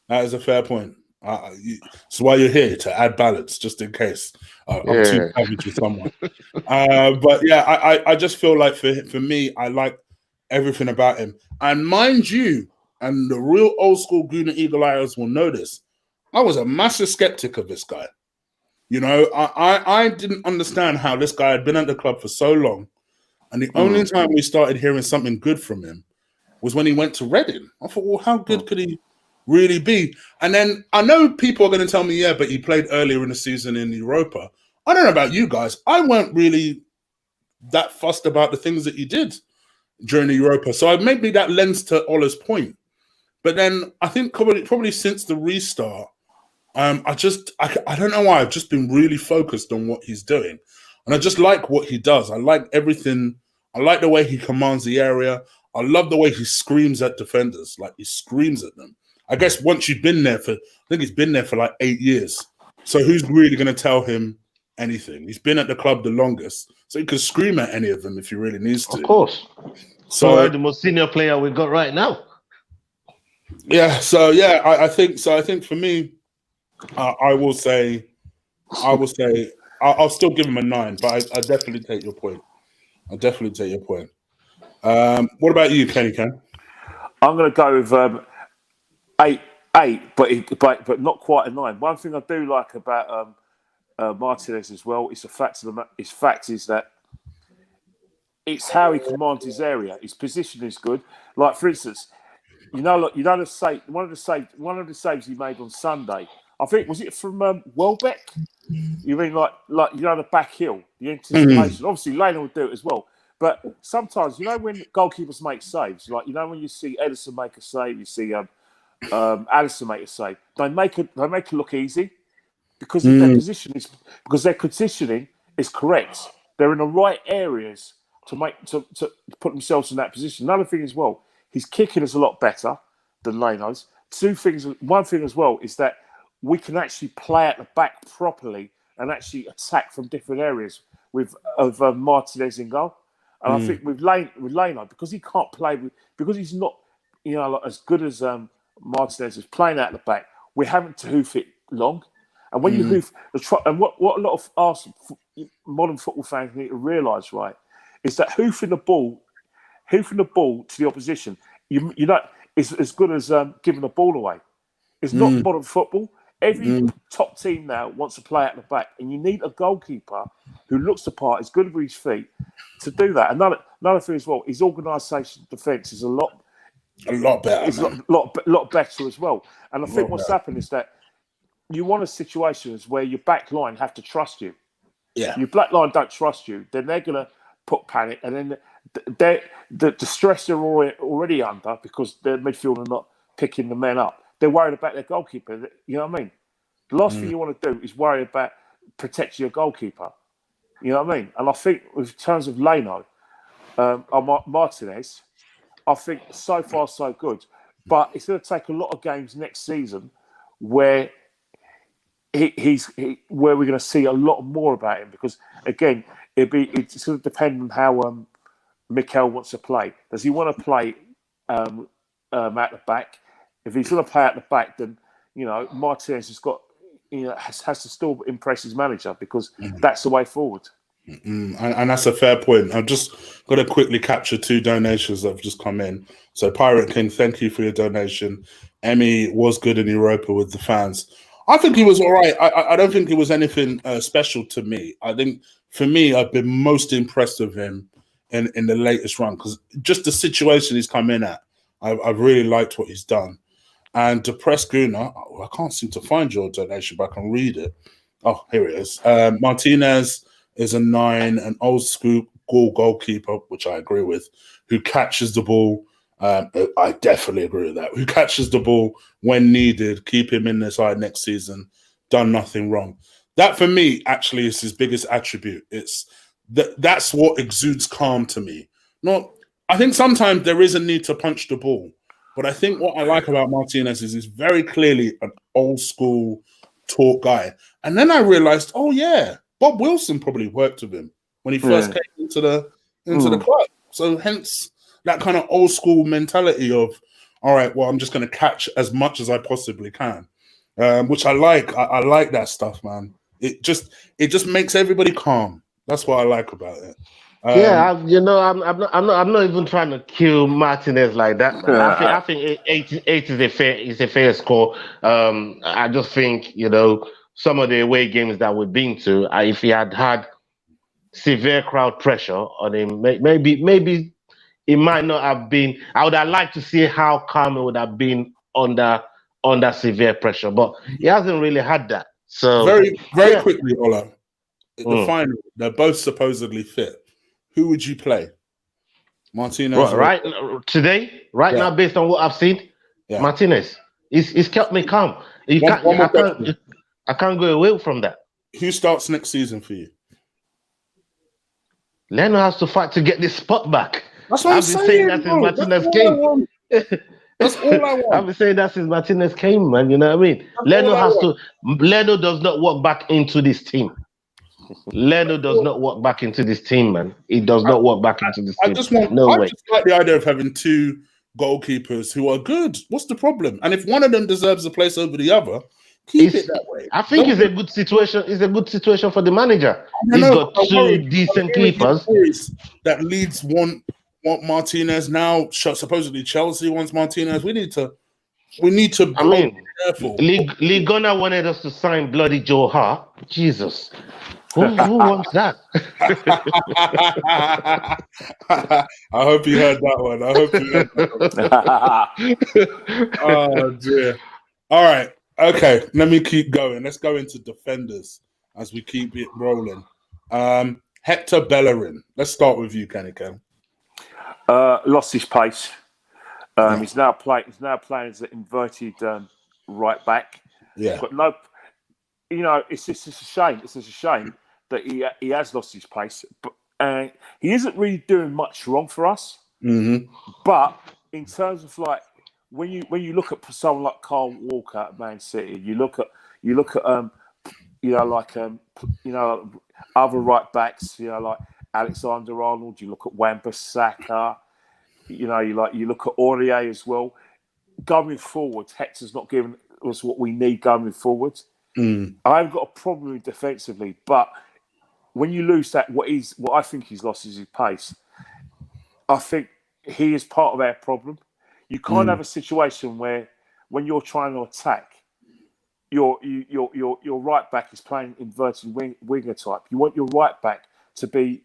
That is a fair point. That's why you're here, to add balance, just in case I'm too savage with someone. But yeah, I just feel like for me, I like everything about him. And mind you, and the real old school Gooner Eagle Eyes will know this, I was a massive skeptic of this guy. I didn't understand how this guy had been at the club for so long. And the only time we started hearing something good from him was when he went to Reading. I thought, well, how good could he really be? And then I know people are going to tell me, yeah, but he played earlier in the season in Europa. I don't know about you guys. I weren't really that fussed about the things that he did during the Europa. So I maybe that lends to Ola's point. But then I think probably since the restart, I don't know why. I've just been really focused on what he's doing. And I just like what he does. I like everything. I like the way he commands the area. I love the way he screams at defenders. Like, he screams at them. I guess once you've been there I think he's been there for like 8 years. So who's really going to tell him anything? He's been at the club the longest. So he can scream at any of them if he really needs to. Of course. So the most senior player we've got right now. Yeah. So yeah, I think so. I think for me, I'll still give him a 9, but I definitely take your point. What about you, Kenny Ken? I'm going to go with 8, but not quite a 9. One thing I do like about Martinez as well is the fact is that it's how he commands his area. His position is good. Like, for instance, the save, one of the saves he made on Sunday. I think, was it from Welbeck? You mean like the back heel, the anticipation? Obviously, Leno would do it as well. But sometimes, when goalkeepers make saves, like, when you see Edison make a save, you see Alisson make a save, they make it look easy because their positioning is correct. They're in the right areas to put themselves in that position. Another thing as well, his kicking is a lot better than Leno's. One thing as well is that we can actually play at the back properly and actually attack from different areas of Martinez in goal. And I think with Leno, because he can't play because he's not as good as Martinez is playing out the back, we're having to hoof it long. And when you hoof and what a lot of modern football fans need to realise, right, is that hoofing the ball to the opposition, is as good as giving the ball away. It's not modern football. Every top team now wants to play at the back, and you need a goalkeeper who looks the part, is good with his feet, to do that. Another thing as well, his organisation defence is a lot better. It's a lot better as well. And I think what's happened is that you want a situation where your back line have to trust you. Yeah. Your back line don't trust you, then they're going to put panic, and then the stress they're already under because their midfield are not picking the men up. they're worried about their goalkeeper. You know what I mean? The last thing you want to do is worry about protecting your goalkeeper. You know what I mean? And I think, in terms of Leno, Martinez, I think so far so good. But it's going to take a lot of games next season where he's where we're going to see a lot more about him, because again, it's going to depend on how Mikel wants to play. Does he want to play at the back? If he's going to play at the back, then Martinez has got has to still impress his manager, because that's the way forward. And that's a fair point. I've just got to quickly capture 2 donations that have just come in. So Pirate King, thank you for your donation. Emmy was good in Europa with the fans. I think he was all right. I don't think it was anything special to me. I think for me, I've been most impressed with him in the latest run, because just the situation he's come in at, I've really liked what he's done. And Depressed Guna, I can't seem to find your donation, but I can read it. Oh, here it is. Martinez is a 9, an old school goalkeeper, which I agree with, who catches the ball. I definitely agree with that. Who catches the ball when needed, keep him in the side next season, done nothing wrong. That for me actually is his biggest attribute. It's that's what exudes calm to me. I think sometimes there is a need to punch the ball, but I think what I like about Martinez is he's very clearly an old school talk guy. And then I realized, oh yeah, Bob Wilson probably worked with him when he first came into the club. So hence that kind of old school mentality of, all right, well, I'm just going to catch as much as I possibly can, which I like. I like that stuff, man. It just makes everybody calm. That's what I like about it. I'm not even trying to kill Martinez like that, man. I think 8 is a fair score. I just think some of the away games that we've been to, if he had severe crowd pressure on him, maybe it might not have been. I would have liked to see how calm it would have been under severe pressure, but he hasn't really had that. So very quickly, Ola, the final, they're both supposedly fit. Who would you play? Martinez, right now, based on what I've seen, Martinez. He's kept me calm. I can't go away from that. Who starts next season for you? Leno has to fight to get this spot back. That's what I'm saying. That since Martinez came. That's all I want. I've been saying that since Martinez came, man. You know what I mean? Leno does not walk back into this team. Leno does not walk back into this team, man. He does not walk back into this team. I just like the idea of having 2 goalkeepers who are good. What's the problem? And if one of them deserves a place over the other, keep it that way. I think it's a good situation. It's a good situation for the manager. He's got 2 decent keepers. That Leeds want Martinez now. Supposedly Chelsea wants Martinez. We need to. I mean, be careful. Ligona wanted us to sign bloody Joe Hart. Jesus. Who wants that? I hope you heard that one. Oh, dear. All right. Okay. Let me keep going. Let's go into defenders as we keep it rolling. Hector Bellerin. Let's start with you, Kenny Ken. Lost his pace. He's now playing as an inverted right back. Yeah. But no, it's just a shame. It's just a shame that he has lost his pace. But he isn't really doing much wrong for us. Mm-hmm. But in terms of when you look at someone like Kyle Walker at Man City, you look at other right backs, like Alexander Arnold. You look at Wan-Bissaka. You look at Aurier as well. Going forward, Hector's not giving us what we need going forward. I haven't got a problem with defensively, but when you lose that, what I think he's lost is his pace. I think he is part of our problem. You can't have a situation where when you're trying to attack, your right back is playing inverted winger type. You want your right back to be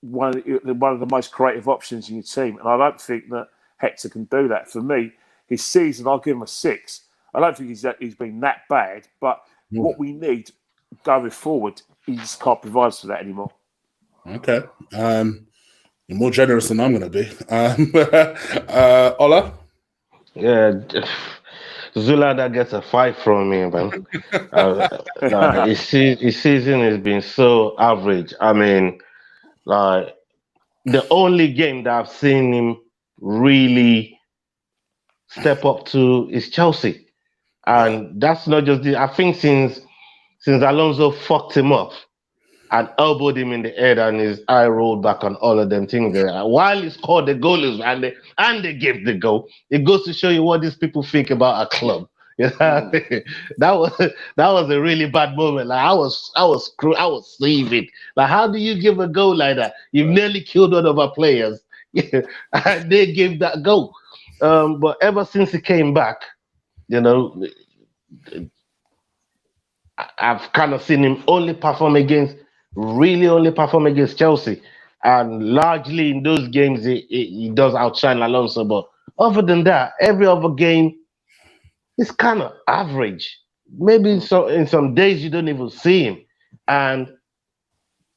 one of the most creative options in your team, and I don't think that Hector can do that. For me, his season, I'll give him a 6. I don't think he's been that bad, but what we need going forward, he just can't provide for that anymore. Okay, you're more generous than I'm going to be. Ola, yeah. Zula gets a 5 from me, man. His season has been so average. I mean, like the only game that I've seen him really step up to is Chelsea, and that's not just I think since Alonso fucked him up and elbowed him in the head and his eye rolled back on all of them things. While he scored the goal and they gave the goal, it goes to show you what these people think about a club. You know? That was a really bad moment. Like I was sleeping. Like how do you give a goal like that? You've nearly killed one of our players. And they gave that goal. But ever since he came back, you know, I've kind of seen him only perform against Chelsea. And largely in those games, he does outshine Alonso. But other than that, every other game is kind of average. Maybe in some days you don't even see him. And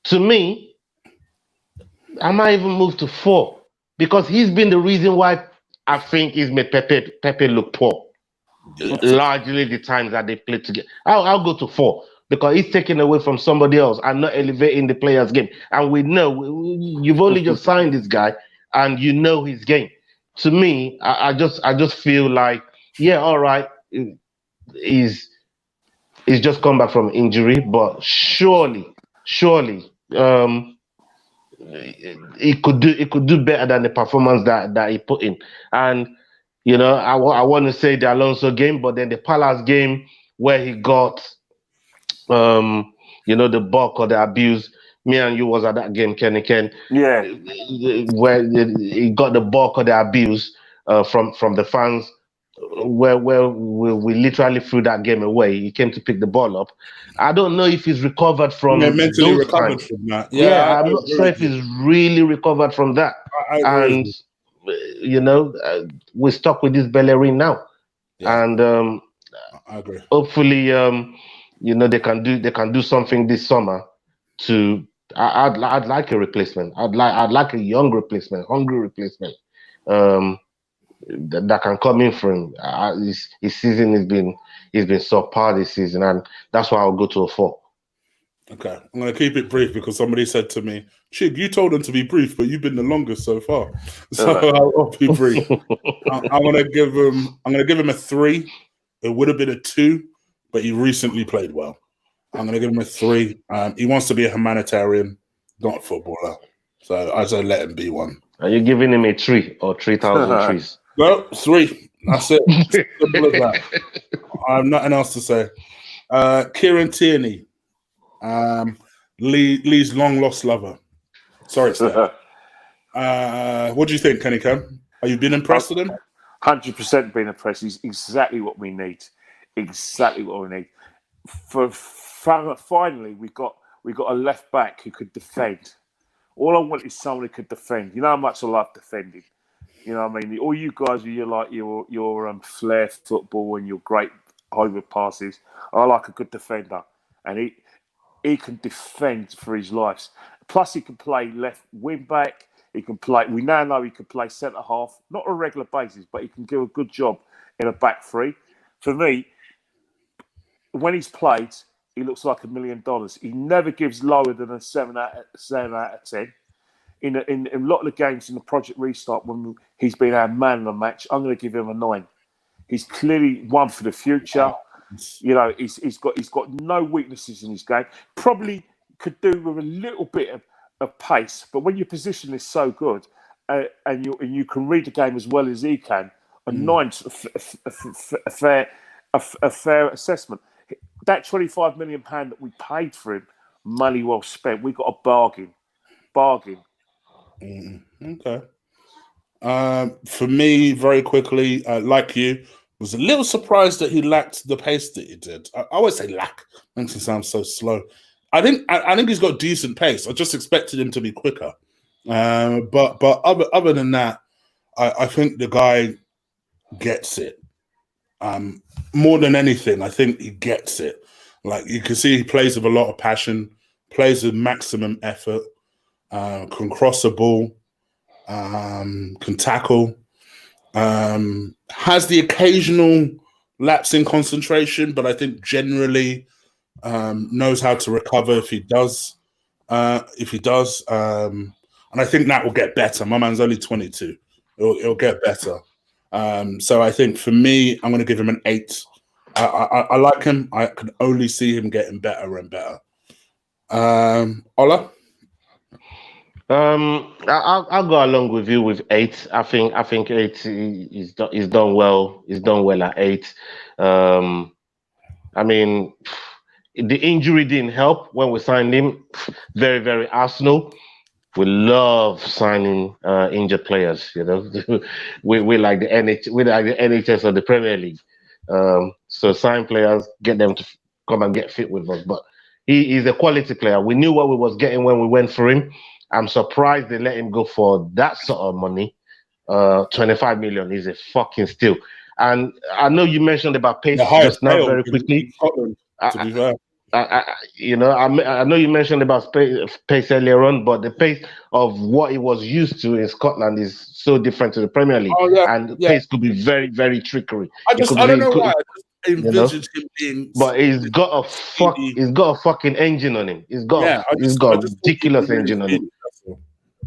to me, I might even move to 4 because he's been the reason why I think he's made Pepe look poor. Largely the times that they played together. I'll go to 4 because he's taken away from somebody else and not elevating the player's game. And we know you've only just signed this guy and you know his game. To me, I just feel like, yeah, all right, he's just come back from injury, but surely, he could do better than the performance that he put in. And you know, I want to say the Alonso game, but then the Palace game where he got, you know, the bulk of the abuse. Me and you was at that game, Ken. Yeah. Where he got the bulk of the abuse from the fans, where we literally threw that game away. He came to pick the ball up. I don't know if he's recovered from mentally those recovered times. from that. I'm not sure if he's really recovered from that. And you know, we're stuck with this Bellerin now, and I agree. hopefully, you know, they can do something this summer. I'd like a replacement. I'd like a young replacement, hungry replacement, that can come in for him. His season has been subpar this season, and that's why I'll go to a 4. Okay, I'm going to keep it brief because somebody said to me, Chig, you told them to be brief, but you've been the longest so far. So I'll be brief. I'm going to give him a 3. It would have been a 2, but he recently played well. I'm going to give him a 3. He wants to be a humanitarian, not a footballer. So I say let him be one. Are you giving him a 3 or 3,000 trees? No, 3. That's it. Simple as that. I have nothing else to say. Kieran Tierney. Lee's long lost lover. Sorry, Steph. What do you think, Kenny Cam? Have you been impressed with him? 100% been impressed. He's exactly what we need. Exactly what we need. Finally, we got a left back who could defend. All I want is someone who could defend. You know how much I love defending. You know what I mean? All you guys, you like your flair football and your great over passes. I like a good defender, and he can defend for his life. Plus, he can play left wing back. He can play. We now know he can play centre half, not on a regular basis, but he can do a good job in a back three. For me, when he's played, he looks like $1 million. He never gives lower than a 7 out of 10. In a lot of the games in the Project Restart, when he's been our man of the match, I'm going to give him a 9. He's clearly one for the future. You know, he's got no weaknesses in his game. Probably could do with a little bit of pace, but when your position is so good and you can read the game as well as he can, a 9's a fair assessment. That £25 million that we paid for him, money well spent. We got a bargain. Okay. For me, very quickly, like you, was a little surprised that he lacked the pace that he did. I always say lack, makes him sound so slow. I think he's got decent pace. I just expected him to be quicker. But other than that, I think the guy gets it. More than anything, I think he gets it. Like you can see, he plays with a lot of passion, plays with maximum effort, can cross a ball, can tackle, has the occasional lapse in concentration, but I think generally knows how to recover if he does. And I think that will get better. My man's only 22. It'll get better. So I think for me, I'm going to give him an 8. I like him. I can only see him getting better and better. Ola? I'll go along with you with 8. I think 8. He's done well. He's done well at 8. I mean, the injury didn't help when we signed him. Very, very Arsenal. We love signing injured players. You know, we like the NHS of the Premier League. So sign players, get them to come and get fit with us. But he is a quality player. We knew what we was getting when we went for him. I'm surprised they let him go for that sort of money. 25 million is a fucking steal. And I know you mentioned about pace just now very quickly. To be fair. I know you mentioned about pace earlier on, but the pace of what he was used to in Scotland is so different to the Premier League. Pace could be very, very trickery. I don't know why. I just envisaged him being. But he's got a fucking engine on him. He's got a ridiculous engine on him.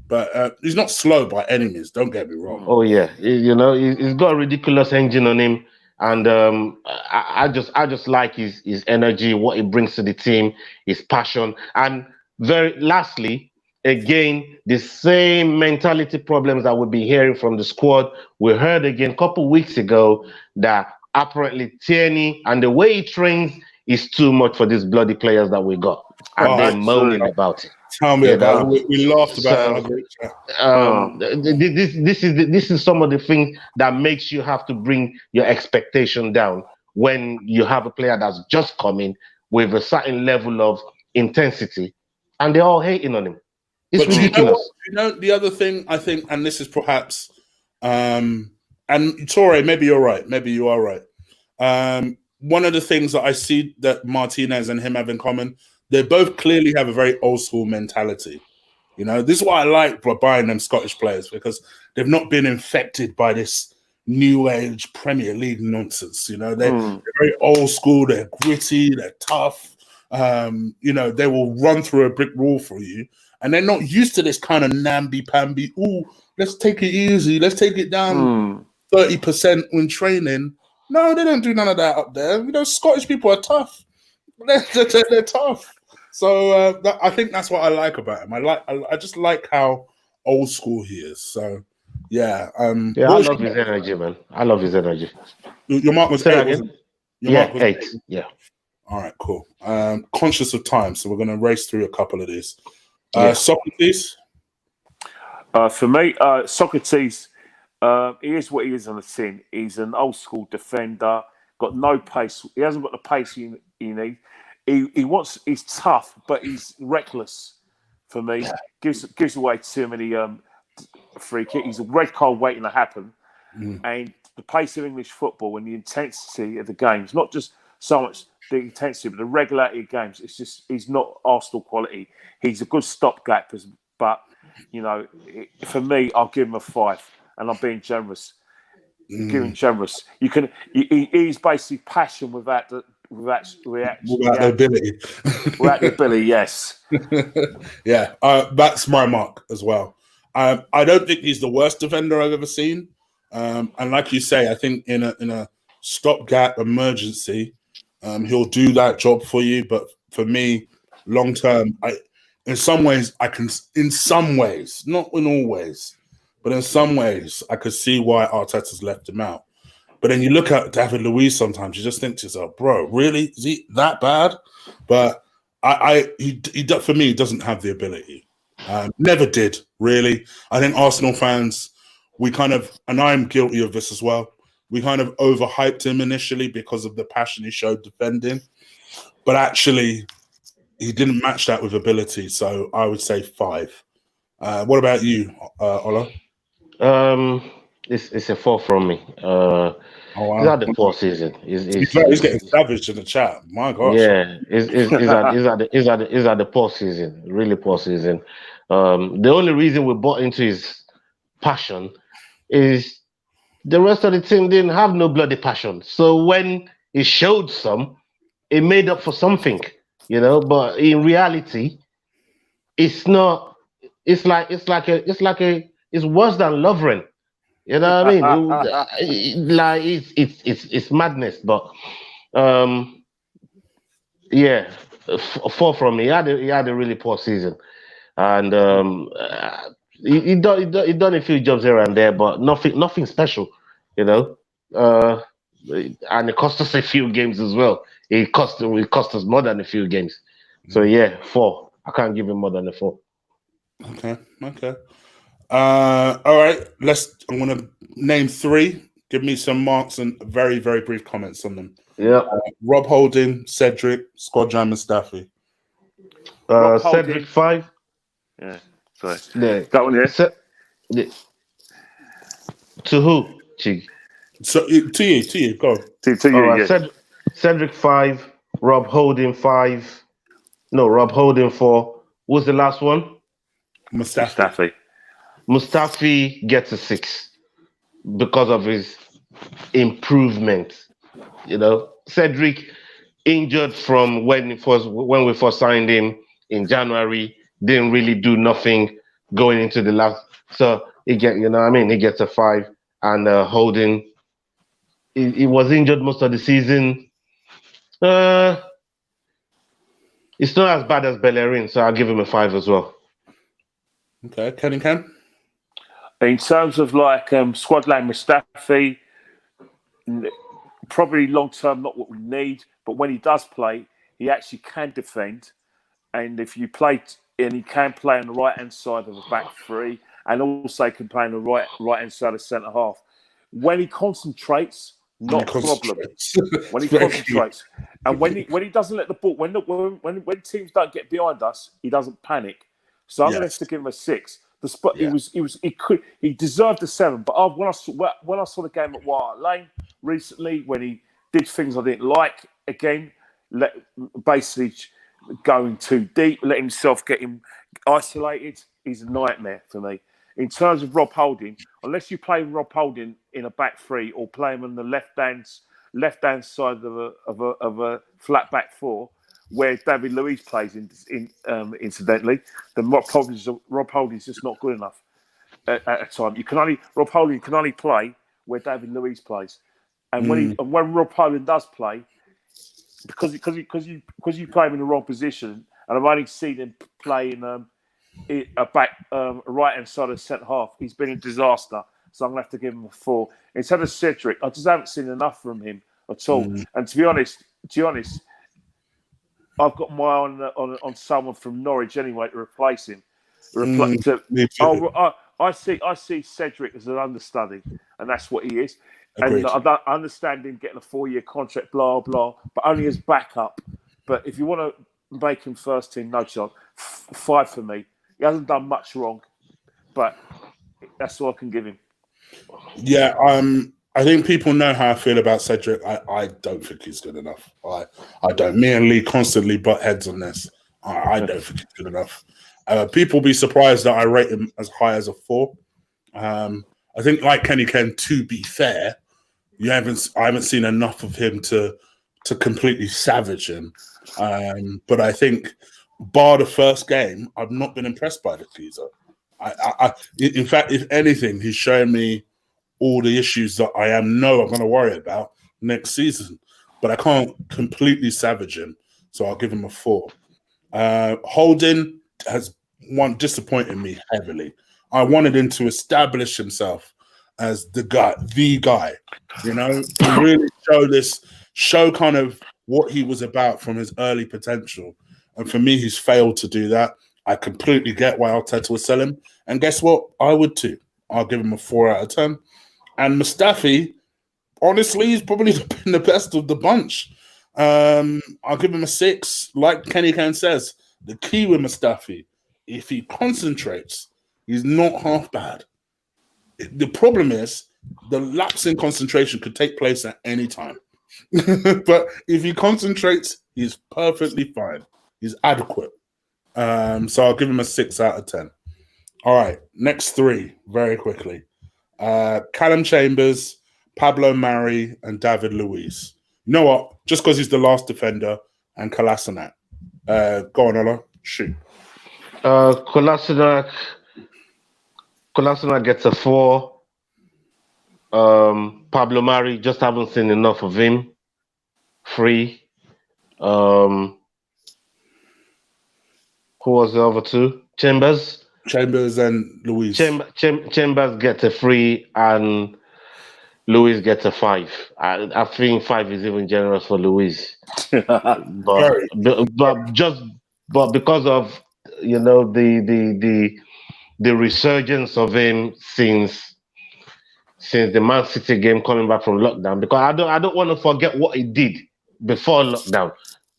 But he's not slow by any means. Don't get me wrong. Oh yeah, he's got a ridiculous engine on him. And I just like his energy, what he brings to the team, his passion. And very lastly, again, the same mentality problems that we've been hearing from the squad. We heard again a couple of weeks ago that apparently Tierney and the way he trains is too much for these bloody players that we got. And they're moaning about it. Tell me about it. We laughed about it. This is some of the things that makes you have to bring your expectation down when you have a player that's just coming with a certain level of intensity, and they're all hating on him. It's ridiculous. The other thing I think, and this is perhaps, and Torre, maybe you're right. Maybe you are right. One of the things that I see that Martinez and him have in common, they both clearly have a very old school mentality. You know, this is what I like by buying them Scottish players, because they've not been infected by this new age Premier League nonsense. You know, they're very old school, they're gritty, they're tough. They will run through a brick wall for you. And they're not used to this kind of namby-pamby, let's take it easy, let's take it down 30% when training. No, they don't do none of that up there. You know, Scottish people are tough. They're tough. So I think that's what I like about him. I just like how old school he is. So yeah. I love his energy, man. I love his energy. Your mark was 8, wasn't it? Mark was 8. Yeah. All right, cool. Conscious of time, so we're going to race through a couple of these. Socrates. For me, Socrates. He is what he is on the tin. He's an old school defender. Got no pace. He hasn't got the pace you need. He's tough, but he's reckless. For me, gives away too many free kicks. He's a red card waiting to happen, and the pace of English football and the intensity of the games, not just so much the intensity, but the regularity of games. It's just he's not Arsenal quality. He's a good stopgap, but for me, I'll give him a 5, and I'm being generous. Give him generous. He's basically passion without the ability. Without the ability, yes. Yeah, that's my mark as well. I don't think he's the worst defender I've ever seen. And like you say, I think in a stopgap emergency, he'll do that job for you. But for me, long term, in some ways, not in all ways, but in some ways, I could see why Arteta's left him out. But then you look at David Luiz sometimes, you just think to yourself, bro, really? Is he that bad? But for me, he doesn't have the ability. Never did, really. I think Arsenal fans, and I'm guilty of this as well, we kind of overhyped him initially because of the passion he showed defending. But actually, he didn't match that with ability. So I would say 5. What about you, Ola? It's a 4 from me. Wow. He's at the 4th season. He's getting savaged in the chat. My gosh. Yeah, he's at the poor season. Really poor season. The only reason we bought into his passion is the rest of the team didn't have no bloody passion. So when it showed some, it made up for something, But in reality, it's not. It's worse than Lovren. You know what I mean? It's madness. But yeah, four from me. He had a really poor season, and he done a few jobs here and there, but nothing special, you know. Uh, and it cost us a few games as well. It cost us more than a few games. So yeah, 4. I can't give him more than a 4. Okay. All right. I'm going to name 3. Give me some marks and very, very brief comments on them. Yeah. Rob Holding, Cedric, Squadron Mustafi. Cedric 5. Yeah. Sorry. Yeah. That one, yeah. To who, Chig? So to you, go. To you, yeah. Cedric 5, Rob Holding 5. No, Rob Holding 4. Who's the last one? Mustafi. Mustafi gets a 6 because of his improvement. Cedric injured from when we first signed him in January, didn't really do nothing going into the last. So he gets a 5. And Holding, he was injured most of the season. It's not as bad as Bellerin, so I'll give him a 5 as well. Okay, Ken and Ken? In terms of Squadron Mustafi, probably long term not what we need, but when he does play, he actually can defend. And if you play, and he can play on the right hand side of the back 3, and also can play on the right hand side of centre half. When he concentrates, not a problem. When he concentrates, and when he doesn't let the ball, when teams don't get behind us, he doesn't panic. So I'm going to have to give him a 6. The spot he deserved a 7, but when I saw the game at White Hart Lane recently, when he did things I didn't like again, basically going too deep, let himself get him isolated, he's a nightmare for me. In terms of Rob Holding, unless you play Rob Holding in a back 3 or play him on the left hand side of a flat back 4, where David Luiz plays incidentally, then Rob Holding is just not good enough at a time. Rob Holding can only play where David Luiz plays, and when Rob Holding does play, because you play him in the wrong position, and I've only seen him play in a back right hand side of centre half, he's been a disaster. So I'm gonna have to give him a 4. Instead of Cedric, I just haven't seen enough from him at all. And to be honest, I've got my eye on someone from Norwich anyway to replace him. I see Cedric as an understudy, and that's what he is. Agreed. And I understand him getting a 4-year contract, blah blah, but only as backup. But if you want to make him first team, no chance. 5 for me. He hasn't done much wrong, but that's all I can give him. Yeah, I think people know how I feel about Cedric. I don't think he's good enough. I don't. Me and Lee constantly butt heads on this. I don't think he's good enough. People be surprised that I rate him as high as a 4. I think, like Kenny Ken, to be fair, I haven't seen enough of him to completely savage him. But I think, bar the first game, I've not been impressed by the teaser. In fact, if anything, he's showing me all the issues that I'm going to worry about next season. But I can't completely savage him, so I'll give him a 4. Holding has disappointed me heavily. I wanted him to establish himself as the guy, to really show kind of what he was about from his early potential. And for me, he's failed to do that. I completely get why Arteta was selling him. And guess what? I would too. I'll give him a 4 out of 10. And Mustafi, honestly, he's probably been the best of the bunch. I'll give him a 6. Like Kenny Ken says, the key with Mustafi, if he concentrates, he's not half bad. The problem is the lapse in concentration could take place at any time. But if he concentrates, he's perfectly fine. He's adequate. So I'll give him a 6 out of 10. All right, next 3, very quickly. Callum Chambers, Pablo Mari, and David Luiz. You know what? Just because he's the last defender and Kolasinac. Go on, Ola. Shoot. Kolasinac gets a 4. Pablo Mari, just haven't seen enough of him. 3. Who was the other 2? Chambers and Luiz. Chambers gets a 3 and Luiz gets a 5. I think 5 is even generous for Luiz. but because of the resurgence of him since the Man City game coming back from lockdown, because I don't want to forget what he did before lockdown,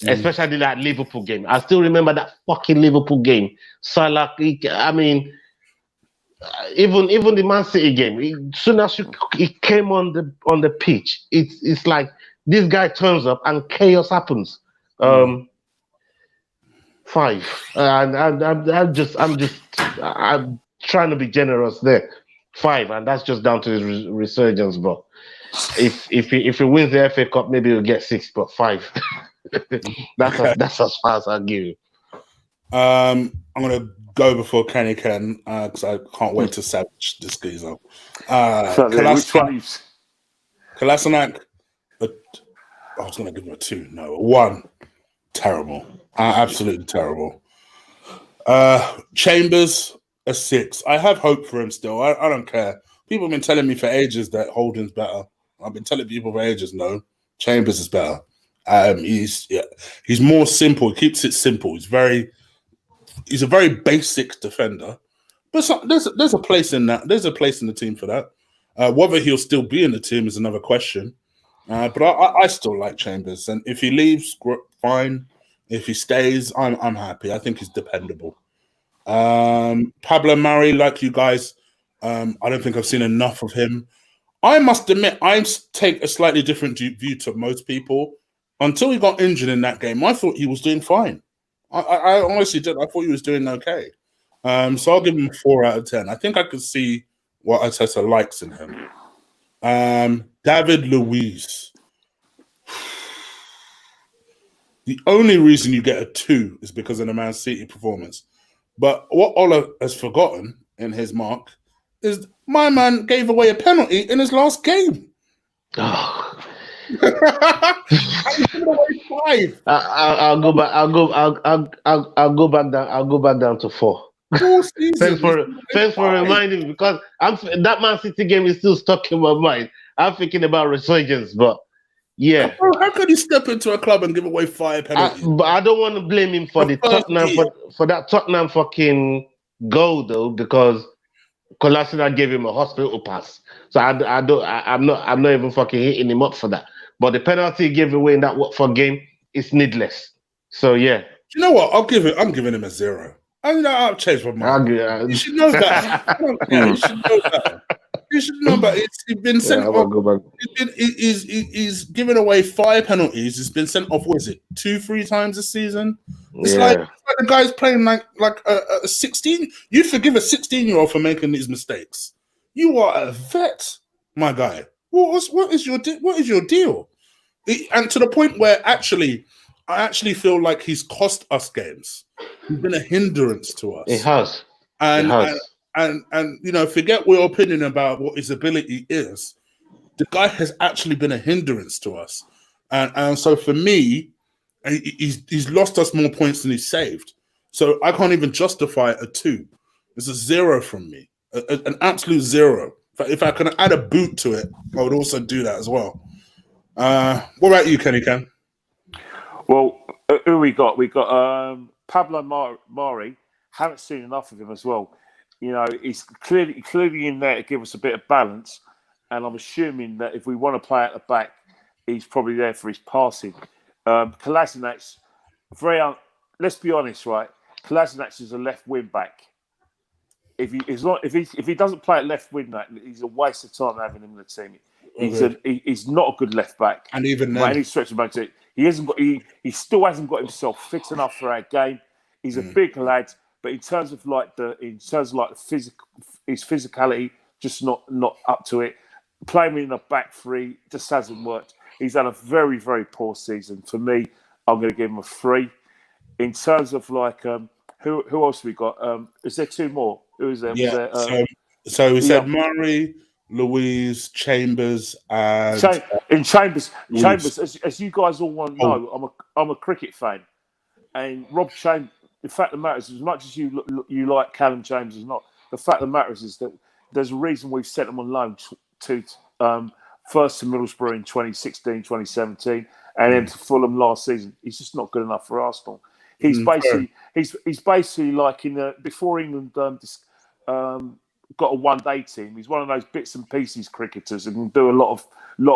especially that Liverpool game. I still remember that fucking Liverpool game. Salah, even the Man City game, soon as he came on the pitch, it's like this guy turns up and chaos happens. 5. I'm trying to be generous there. 5, and that's just down to his resurgence. But if he wins the FA Cup, maybe he'll get 6. But 5, that's as far as I'll give you. I'm gonna go before Kenny Ken because I can't wait to savage this geezer. Kolasinac. I was gonna give him a 2. No, a 1. Terrible. Absolutely terrible. Chambers, a 6. I have hope for him still. I don't care. People have been telling me for ages that Holding's better. I've been telling people for ages, no, Chambers is better. He's more simple. He keeps it simple. He's a very basic defender. But there's a place in that. There's a place in the team for that. Whether he'll still be in the team is another question. But I still like Chambers. And if he leaves, fine. If he stays, I'm happy. I think he's dependable. Pablo Mari, like you guys, I don't think I've seen enough of him. I must admit, I take a slightly different view to most people. Until he got injured in that game, I thought he was doing fine. I honestly did. I thought he was doing okay. So I'll give him a 4 out of 10. I think I could see what Arteta likes in him. David Luiz. The only reason you get a 2 is because of the Man City performance. But what Ola has forgotten in his mark is my man gave away a penalty in his last game. Oh. I'm giving away 5. I'll go back. I'll go back down. I'll go back down to 4. Thanks for reminding me, because that Man City game is still stuck in my mind. I'm thinking about resurgence, but yeah. How could he step into a club and give away 5 penalties? But I don't want to blame him for the Tottenham for that Tottenham fucking goal though, because Kolasinac gave him a hospital pass. So I'm not even fucking hitting him up for that. But the penalty he gave away in that Watford game is needless. So yeah. You know what? I'm giving him a 0. I've changed my mind. You should know that. I don't care. You should know that. You should know that he's been sent off. He's given away 5 penalties. He's been sent off. What is it? 2-3 times this season. It's like the guy's playing like a 16. You forgive a 16-year-old for making these mistakes. You are a vet, my guy. What is your deal? And to the point where I actually feel like he's cost us games. He's been a hindrance to us. It has. And forget your opinion about what his ability is. The guy has actually been a hindrance to us. And so for me, he's lost us more points than he's saved. So I can't even justify a 2. It's a 0 from me. An absolute 0. If I can add a boot to it, I would also do that as well. What about you, Kenny Ken? Well, who we got? We got Pablo Mari. Haven't seen enough of him as well. He's clearly in there to give us a bit of balance. And I'm assuming that if we want to play at the back, he's probably there for his passing. Kolasinac, let's be honest, right? Kolasinac is a left wing back. If he doesn't play at left wing back, he's a waste of time having him in the team. He's not a good left back. And even then, any stretch of it, he still hasn't got himself fit enough for our game. He's a big lad, but in terms of his physicality, just not up to it. Playing in a back three just hasn't worked. He's had a very, very poor season. For me, I'm going to give him a 3. In terms of like, who else have we got? Is there 2 more? Who is there? Yeah. Was there, So we said Murray, Louise, Chambers, and so in Chambers, Louise. as you guys all want to know, I'm a cricket fan, and Rob Chambers. The fact of the matter is, as much as you like Callum James or not, the fact of the matter is that there's a reason we've sent him on loan to first to Middlesbrough in 2016, 2017, and then to Fulham last season. He's just not good enough for Arsenal. He's basically like before England got a one-day team. He's one of those bits and pieces cricketers and can do a lot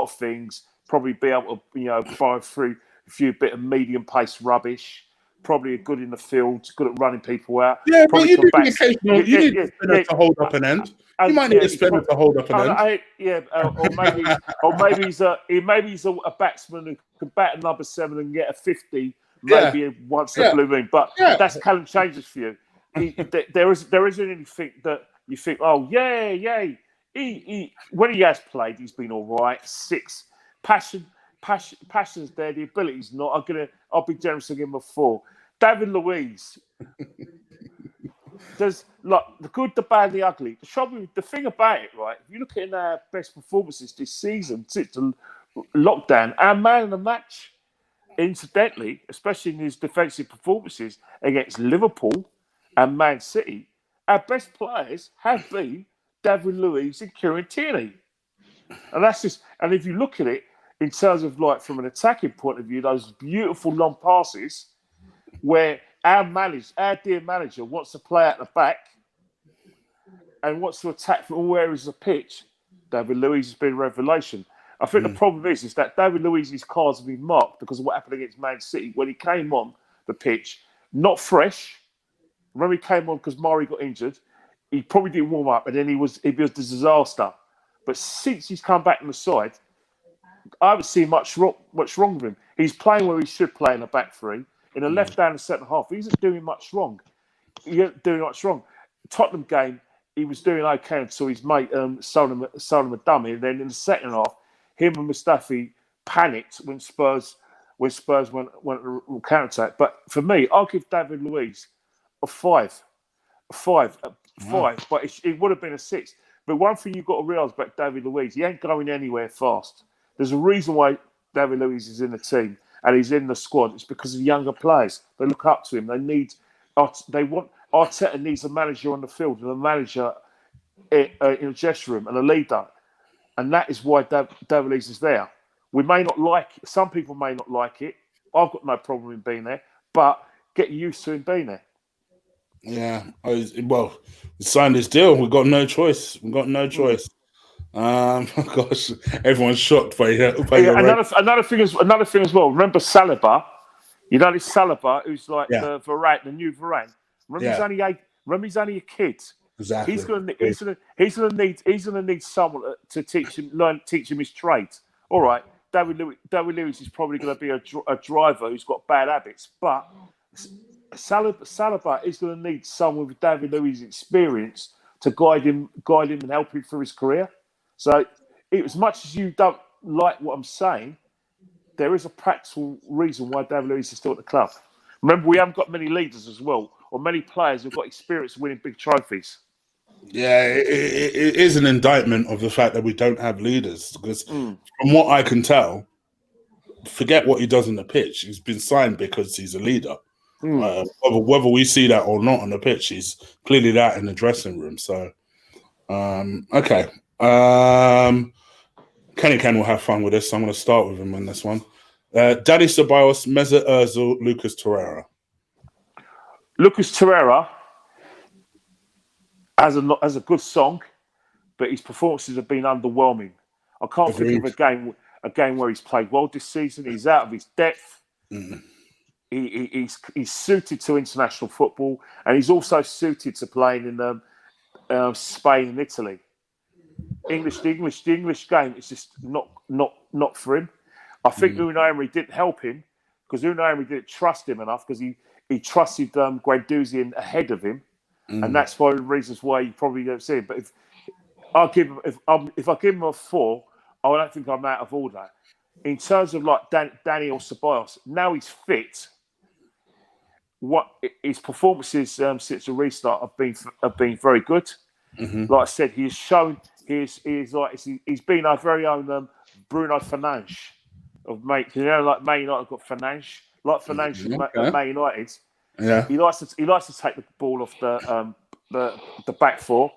of things. Probably be able to fire through a few bit of medium-pace rubbish. Probably good in the field, good at running people out. Yeah, probably but you need occasional. You need a spinner to hold up an end. You might need a spinner to hold up an end. Or maybe he's a batsman who can bat a number 7 and get a 50. Maybe once in a blue moon, but that's Callum Chambers for you. There isn't anything that you think, oh yeah. He when he has played, he's been all right. 6 passion's there. The ability's not. I'll be generous and give him a 4. David Luiz. There's like the good, the bad, the ugly. The thing about it, right? If you look at our best performances this season since the lockdown, our man of the match. Incidentally, especially in his defensive performances against Liverpool and Man City, our best players have been David Luiz and Kieran Tierney. And that's just, and if you look at it in terms of like from an attacking point of view, those beautiful long passes where our dear manager wants to play at the back and wants to attack from all areas of the pitch, David Luiz has been a revelation. I think the problem is that David Luiz's cards have been marked because of what happened against Man City when he came on the pitch, not fresh. Remember, he came on because Murray got injured. He probably didn't warm up, and then he was a disaster. But since he's come back on the side, I haven't seen much wrong with him. He's playing where he should play in a back three. In a left down and centre half, he isn't doing much wrong. Tottenham game, he was doing okay until his mate sold him a dummy. And then in the second half, him and Mustafi panicked when Spurs went to counter-attack. But for me, I'll give David Luiz a 5. But it would have been a 6. But one thing you've got to realise about David Luiz, he ain't going anywhere fast. There's a reason why David Luiz is in the team and he's in the squad. It's because of younger players. They look up to him. Arteta needs a manager on the field and a manager in a dressing room and a leader. And that is why David Luiz is there. We may not like it. Some people may not like it. I've got no problem in being there. But get used to him being there. Yeah. We signed this deal. We've got no choice. Gosh, everyone's shocked by another thing as well. Remember Saliba? You know this Saliba who's like the Varane, the new Varane. Remember he's only a kid. Exactly. He's gonna need someone to teach him his trade. All right, David Luiz is probably going to be a driver who's got bad habits, but Saliba is going to need someone with David Luiz's experience to guide him and help him through his career. So, as much as you don't like what I'm saying, there is a practical reason why David Luiz is still at the club. Remember, we haven't got many leaders as well, or many players who've got experience winning big trophies. Yeah, it is an indictment of the fact that we don't have leaders. Because from what I can tell, forget what he does on the pitch. He's been signed because he's a leader. Whether we see that or not on the pitch, he's clearly that in the dressing room. So, okay. Ken will have fun with this. So I'm going to start with him on this one. Daddy Ceballos, Mesut Ozil, Lucas Torreira. Lucas Torreira has a good song, but his performances have been underwhelming. I can't think of a game where he's played well this season. He's out of his depth. He's suited to international football, and he's also suited to playing in Spain and Italy. The English game is just not for him. I think Unai Emery didn't help him because Unai Emery didn't trust him enough because he trusted Guendouzi ahead of him, and that's one of the reasons why you probably don't see him. But I'll give him if I give him a 4, I don't think I'm out of order. In terms of like Daniel Ceballos, now he's fit. What his performances since the restart have been very good. Mm-hmm. Like I said, he's shown he's been our very own Bruno Fernandes of mate. You know, like Man United got Fernandes, like Fernandes at Man United. Yeah, he likes to take the ball off the back four.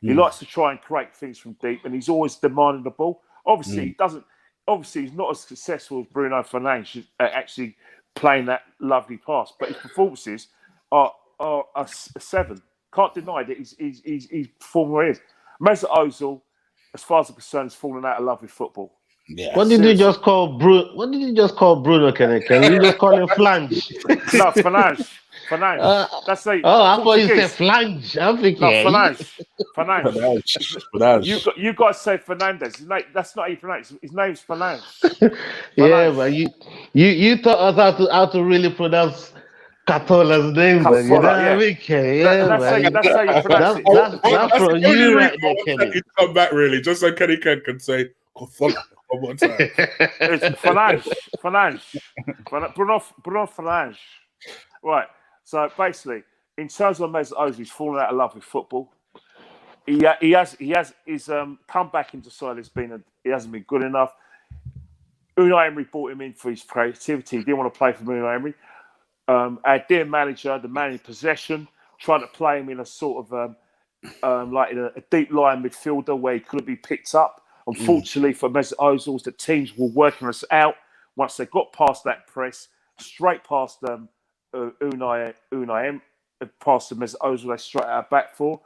He likes to try and create things from deep, and he's always demanding the ball. Obviously, he doesn't. Obviously, he's not as successful as Bruno Fernandes at actually playing that lovely pass, but his performances are a 7. Can't deny that he's performing where he is. Mesut Ozil, as far as I'm concerned, has fallen out of love with football. yeah. What did you just call Bruno? What did you just call Bruno? Can you just call him flange? No, Fernandes. That's like. Oh, I thought you said flange. I'm thinking. No, Fernandes. You guys say Fernandes. That's not how you pronounce it. His name's Fernandes. Yeah, but you taught us how to really pronounce Catola's name, but you know what I mean? That's how you pronounce it. That's from you right there, Kenny. Come back, really, just so Kenny Ken can say Cathola one more time. It's Fernandes. Bruno Fernandes. Right. So basically, in terms of Mesut Ozil, he's fallen out of love with football. He has his comeback into side he hasn't been good enough. Unai Emery brought him in for his creativity. He didn't want to play for Unai Emery. Our dear manager, the man in possession, tried to play him in a sort of like in a deep line midfielder where he couldn't be picked up. Unfortunately for Mesut Ozil, the teams were working us out. Once they got past that press, straight past Unai past the Mesut Ozil, they straight out back four.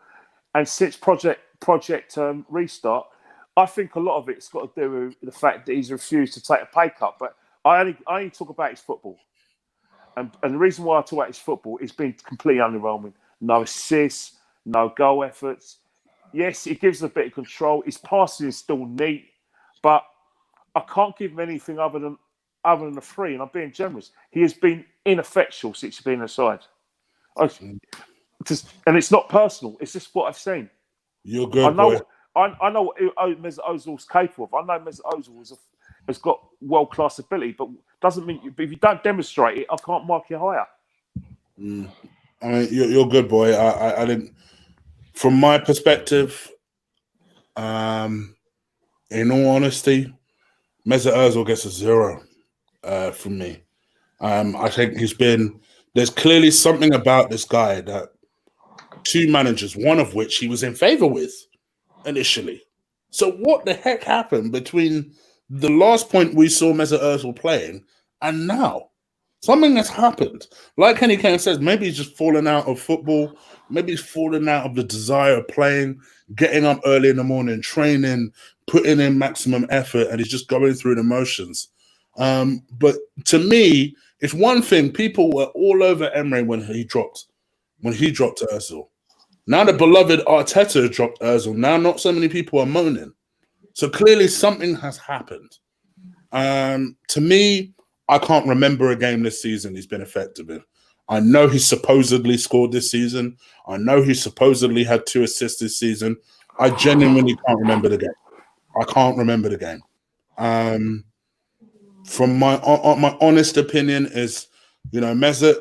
And since Project Restart, I think a lot of it's got to do with the fact that he's refused to take a pay cut. But I only talk about his football. And the reason why I talk about his football is been completely underwhelming. No assists, no goal efforts. Yes, he gives a bit of control. His passing is still neat, but I can't give him anything other than a 3, and I'm being generous. He has been ineffectual since he's been aside. And it's not personal. It's just what I've seen. You're good, boy. I know what Mesut Ozil's capable of. I know Mesut Ozil has got world-class ability, but doesn't mean if you don't demonstrate it, I can't mark you higher. I mean, you're good, boy. I didn't. From my perspective, in all honesty, Mesut Ozil gets a 0 from me. I think there's clearly something about this guy that 2 managers, one of which he was in favor with initially. So what the heck happened between the last point we saw Mesut Ozil playing and now? Something has happened. Like Kenny Ken says, maybe he's just fallen out of football. Maybe he's fallen out of the desire of playing, getting up early in the morning, training, putting in maximum effort, and he's just going through the motions. But to me, it's one thing. People were all over Emery when he dropped Ozil. Now the beloved Arteta dropped Ozil. Now not so many people are moaning. So clearly something has happened. To me, I can't remember a game this season he's been effective in. I know he supposedly scored this season. I know he supposedly had 2 assists this season. I genuinely can't remember the game. I can't remember the game. From my honest opinion is, Mesut,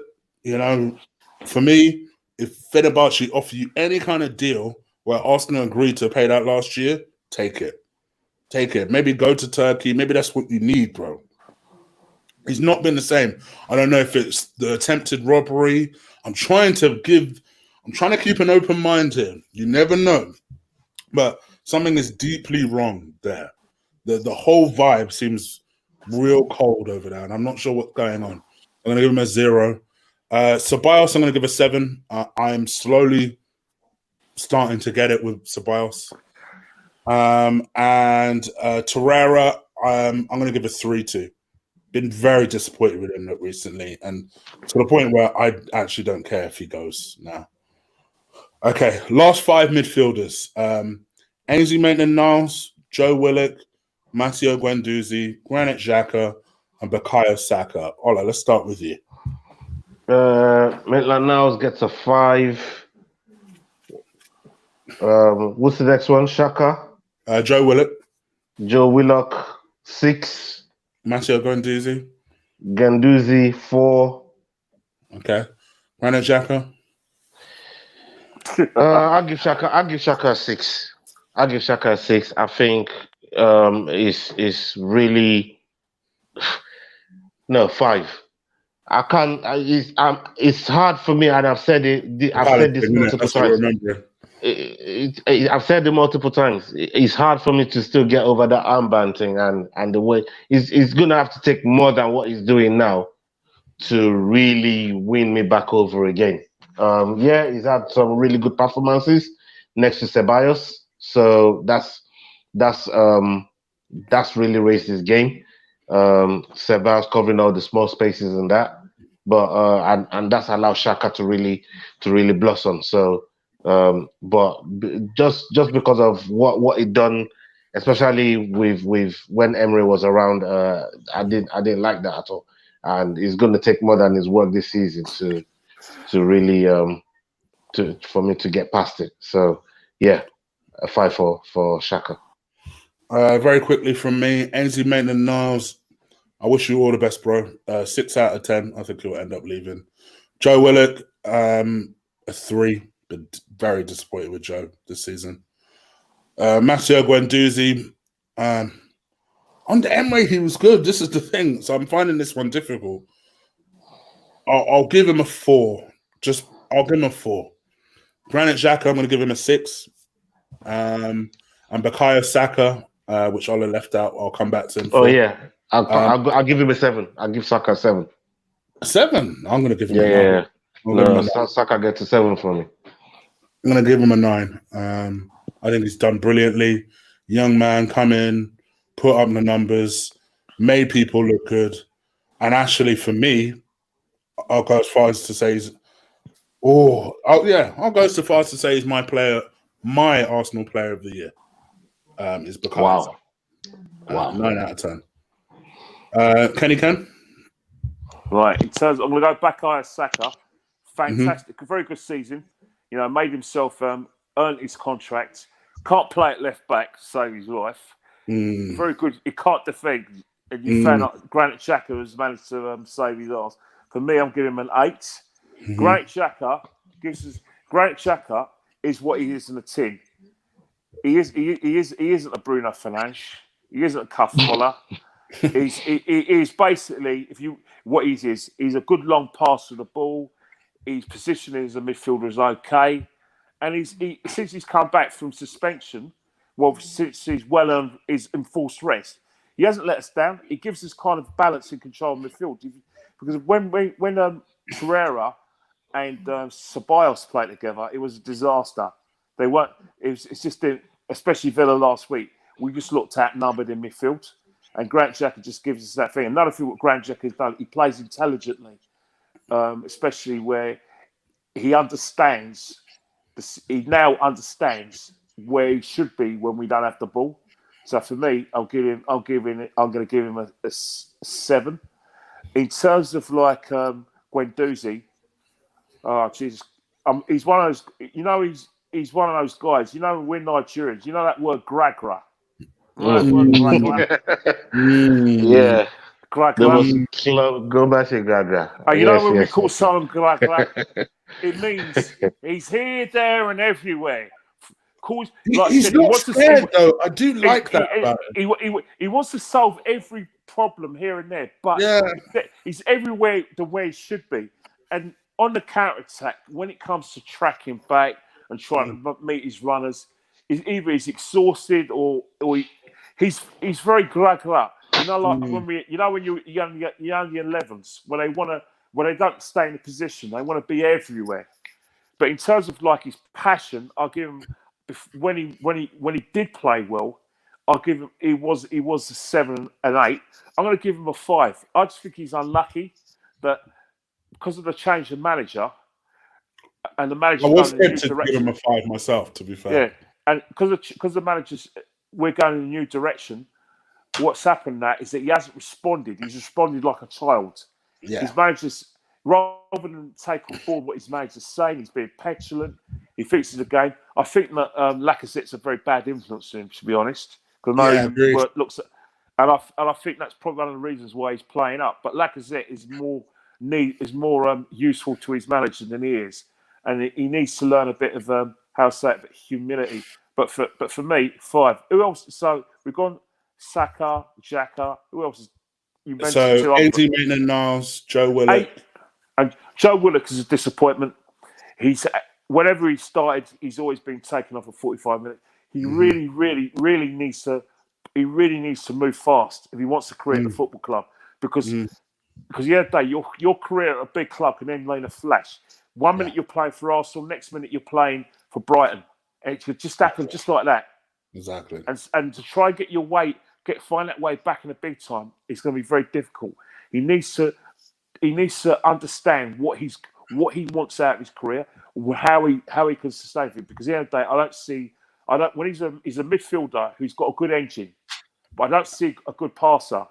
for me, if Fenerbahce offer you any kind of deal where Arsenal agreed to pay that last year, take it. Take it. Maybe go to Turkey. Maybe that's what you need, bro. He's not been the same. I don't know if it's the attempted robbery. I'm trying to keep an open mind here. You never know. But something is deeply wrong there. The whole vibe seems real cold over there, and I'm not sure what's going on. I'm going to give him a 0. Ceballos, I'm going to give a 7. I'm slowly starting to get it with Ceballos. And Torreira, I'm going to give a 3 to. Been very disappointed with him recently, and to the point where I actually don't care if he goes now. Okay, last 5 midfielders. Ainsley Maitland-Niles, Joe Willock, Matteo Guendouzi, Granit Xhaka, and Bukayo Saka. Ola, let's start with you. Maitland-Niles gets a 5. What's the next one? Shaka, Joe Willock, Joe Willock, 6, Matteo Guendouzi. Ganduzi, 4. Okay. Granit Xhaka. I'll give Shaka a 6. I'll give Shaka a 6. I think is really no 5. I can't. It's hard for me, and I've said it. I've said this multiple That's what I times. remember. I've said it multiple times. It's hard for me to still get over that armband thing, and the way he's gonna have to take more than what he's doing now to really win me back over again. Yeah, he's had some really good performances next to Ceballos, so that's really raised his game. Ceballos covering all the small spaces and that, but and that's allowed Shaka to really blossom. So, just because of what he done, especially with when Emery was around, I didn't like that at all. And it's going to take more than his work this season to really for me to get past it. So yeah, a 5 for Shaka. Very quickly from me, Ainsley Maitland-Niles. I wish you all the best, bro. 6 out of 10. I think you'll end up leaving. Joe Willock, a 3. But very disappointed with Joe this season. Matteo Guendouzi. Under Emery, he was good. This is the thing. So I'm finding this one difficult. I'll give him a 4. I'll give him a 4. Granit Xhaka, I'm going to give him a 6. And Bukayo Saka, which Ola left out, I'll come back to him for. Oh, yeah. I'll give him a 7. I'll give Saka a 7. 7? I'm going to give him a 9. Yeah. No, Saka gets a 7 for me. I'm going to give him a 9. I think he's done brilliantly. Young man, come in, put up the numbers, made people look good. And actually, for me, I'll go as far as to say I'll go so far as to say he's my Arsenal player of the year. Is Bukayo. Wow. 9 out of 10. Kenny Ken? Right, I'm going to go Bukayo Saka. Fantastic, very good season. You know, made himself earned his contract. Can't play at left back to save his life. Very good. He can't defend. And you found out Granit Xhaka has managed to save his ass. For me, I'm giving him an 8. Granit Xhaka is what he is in a tin. He isn't a Bruno Fernandes. He isn't a cuff follower. He is basically he's a good long pass of the ball. His positioning as a midfielder is okay, and since he's come back from suspension, since he's is enforced rest, he hasn't let us down. He gives us kind of balance and control of midfield. Because when Pereira and Ceballos played together, it was a disaster. They weren't. It's just especially Villa last week. We just looked outnumbered in midfield, and Granit Xhaka just gives us that thing. Another thing what Granit Xhaka has done, he plays intelligently. Especially where he understands. He now understands where he should be when we don't have the ball. So for me, I'm going to give him a 7. In terms of like Guendouzi, oh Jesus, he's one of those. You know, he's one of those guys. You know, we're Nigerians. You know that word gragra. Yeah. Go back to Gaga. You know when we call someone Gaga, it means he's here, there, and everywhere. He's not scared, though. I do like that about him. He wants to solve every problem here and there, but he's everywhere the way he should be. And on the counter-attack, when it comes to tracking back and trying to meet his runners, either he's exhausted or he's very Gaga. You know, like when you're young 11s, when they don't stay in a position, they want to be everywhere. But in terms of like his passion, I'll give him when he did play well, I'll give him he was a 7 and 8. I'm going to give him a 5. I just think he's unlucky that because of the change of manager and the manager. I was tempted to give him a 5 myself, to be fair. Yeah, and because the managers we're going in a new direction. What's happened now is that he hasn't responded. He's responded like a child. Yeah. His managers, rather than take on board what his manager's saying, he's being petulant. He thinks it's a game. I think that Lacazette's a very bad influence on him, to be honest. Because I know he looks at, and I think that's probably one of the reasons why he's playing up. But Lacazette is more useful to his manager than he is, and he needs to learn a bit of how to say it, but humility. But for me, 5. Who else? So we've gone Saka, Xhaka. Who else? You mentioned so Ainsley Maitland-Niles, Joe Willock. And Joe Willock is a disappointment. Whenever he started, he's always been taken off at 45 minutes. He really needs to. He really needs to move fast if he wants to create a football club. Because the other day, your career at a big club can end in a flash. 1 minute you're playing for Arsenal, next minute you're playing for Brighton. And it could just happen just like that. Exactly. And to try and find that way back in the big time, it's going to be very difficult. He needs to understand what he wants out of his career, how he can sustain it. Because at the end of the day, when he's a midfielder who's got a good engine, but I don't see a good passer.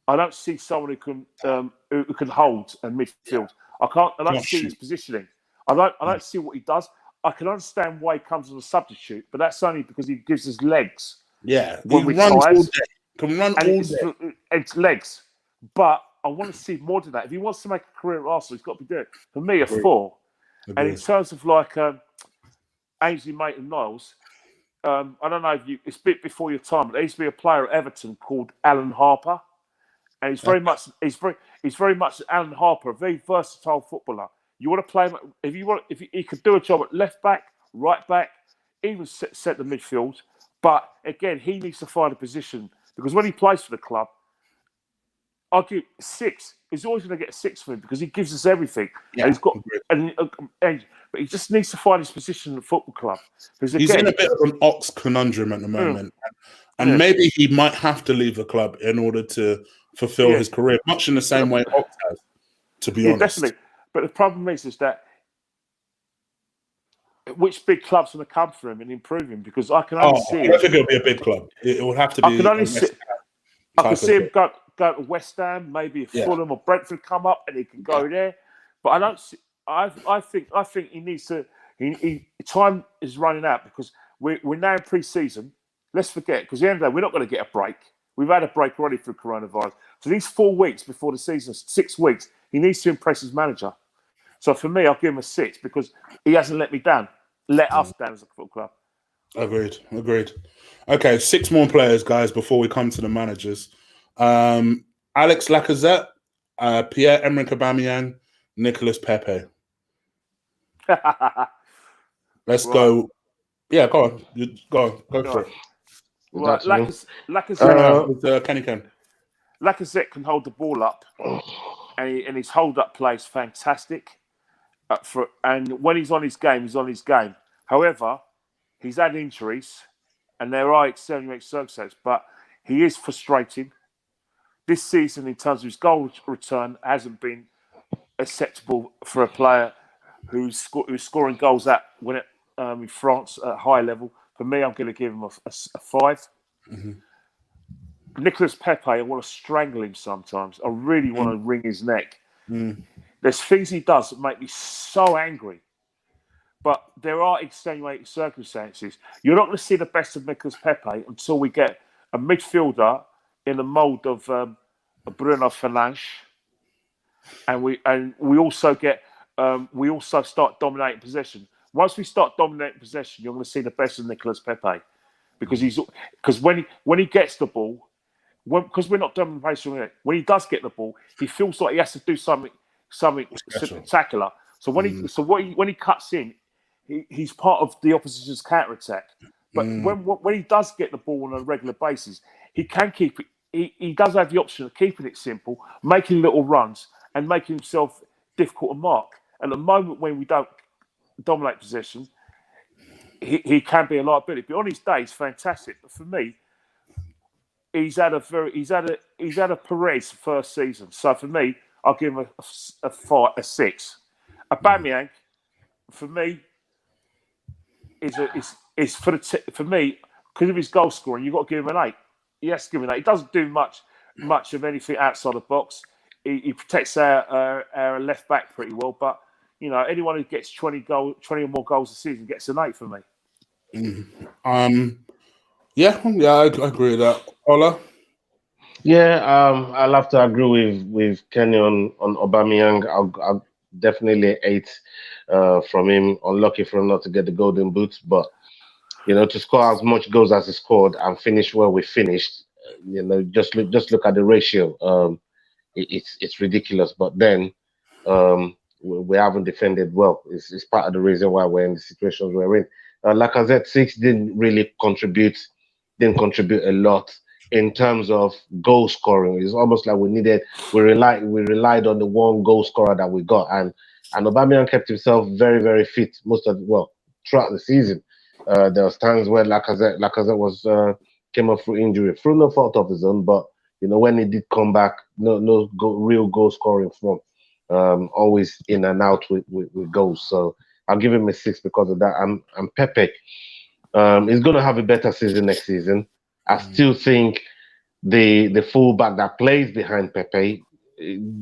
I don't see someone who can hold a midfield. I don't see his positioning. I don't see what he does. I can understand why he comes as a substitute, but that's only because he gives his legs. Yeah, when he runs all day. Can run all day. It's legs. But I want to see more than that. If he wants to make a career at Arsenal, he's got to be doing it. For me, a 4. Agreed. And in terms of like Ainsley Maitland-Niles, I don't know if it's a bit before your time, but there used to be a player at Everton called Alan Harper, and he's very much Alan Harper, a very versatile footballer. You want to play him if he could do a job at left back, right back, even set the midfield. But again, he needs to find a position because when he plays for the club, I'll give 6. He's always going to get a 6 for him because he gives us everything. Yeah, and he's got, but he just needs to find his position in the football club. Because he's in a bit of an ox conundrum at the moment, and maybe he might have to leave the club in order to fulfill his career, much in the same way Ox has. To be honest, definitely. But the problem is that which big club's going to come for him and improve him? Because I can only see. I don't think it'll be a big club. It will have to be. I can see him go to West Ham, maybe Fulham or Brentford come up, and he can go there. But I don't see. I think he needs to. Time is running out because we're now in pre-season. Let's forget because at the end of the day, we're not going to get a break. We've had a break already through coronavirus. So these 4 weeks before the season, 6 weeks, he needs to impress his manager. So for me, I'll give him a 6 because he hasn't let me down. Let us down as a football club. Agreed. Okay, 6 more players, guys, before we come to the managers. Alex Lacazette, Pierre-Emerick Aubameyang, Nicolas Pepe. Let's go. Yeah, go on. Go for it. Right, Lacazette, Kenny Ken. Lacazette can hold the ball up, and his hold-up play is fantastic. And when he's on his game, he's on his game. However, he's had injuries, and there are extenuating circumstances, but he is frustrating. This season, in terms of his goal return, hasn't been acceptable for a player who's scoring goals in France at a high level. For me, I'm going to give him a 5. Mm-hmm. Nicolas Pepe, I want to strangle him sometimes. I really want to wring his neck. There's things he does that make me so angry. But there are extenuating circumstances. You're not going to see the best of Nicolas Pepe until we get a midfielder in the mould of Bruno Fernandes, and we also start dominating possession. Once we start dominating possession, you're going to see the best of Nicolas Pepe because when he gets the ball, because we're not dominating, when he does get the ball, he feels like he has to do something spectacular. So when he cuts in, he's part of the opposition's counter attack. But when he does get the ball on a regular basis, he can keep it. He does have the option of keeping it simple, making little runs, and making himself difficult to mark. And at the moment when we don't dominate possession, he can be a liability. But on his day, he's fantastic. But for me, he's had a Perez first season. So for me, I'll give him a 6. Aubameyang, for me, is for me because of his goal scoring. You've got to give him an 8. Yes, give him that. He doesn't do much of anything outside the box. he protects our left back pretty well. But you know, anyone who gets 20 or more goals a season gets an 8 for me. Yeah, I agree with that. Ola? Yeah, I'll have to agree with Kenny on Aubameyang. I'll definitely 8 from him. Unlucky for him not to get the golden boot, but you know, to score as much goals as he scored and finish where we finished, you know, just look at the ratio. It's ridiculous. But then we haven't defended well. It's part of the reason why we're in the situations we're in. Lacazette 6 didn't contribute a lot in terms of goal scoring. It's almost like we relied on the one goal scorer that we got, and Aubameyang kept himself very, very fit throughout the season. There was times where Lacazette was came up through injury, through no fault of his own, but you know, when he did come back, real goal scoring form. Always in and out with goals. So I'll give him a 6 because of that. And Pepe, he's going to have a better season next season. I still think the fullback that plays behind Pepe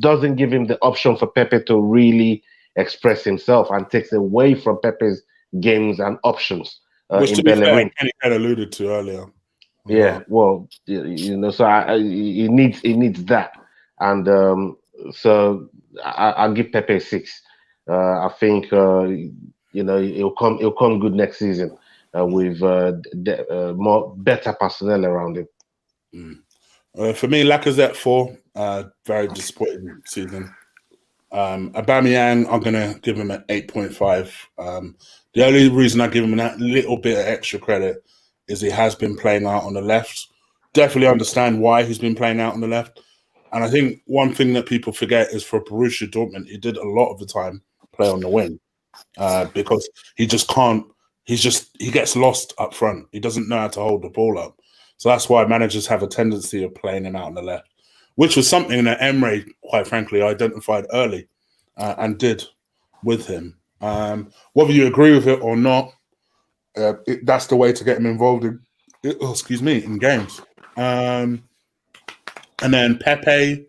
doesn't give him the option for Pepe to really express himself and takes away from Pepe's games and options Which, in to be fair, Bellerin. Kenny had alluded to earlier. Yeah, well, you know, so he needs that, and so I'll give Pepe a 6. I think you know, he'll come good next season with better personnel around him. For me, Lacazette 4, very disappointing season. Aubameyang, I'm gonna give him an 8.5. The only reason I give him that little bit of extra credit is he has been playing out on the left. Definitely understand why he's been playing out on the left. And I think one thing that people forget is for Borussia Dortmund, he did a lot of the time play on the wing because he just can't. He gets lost up front. He doesn't know how to hold the ball up. So that's why managers have a tendency of playing him out on the left, which was something that Emery, quite frankly, identified early and did with him. Whether you agree with it or not, that's the way to get him involved in games. And then Pepe,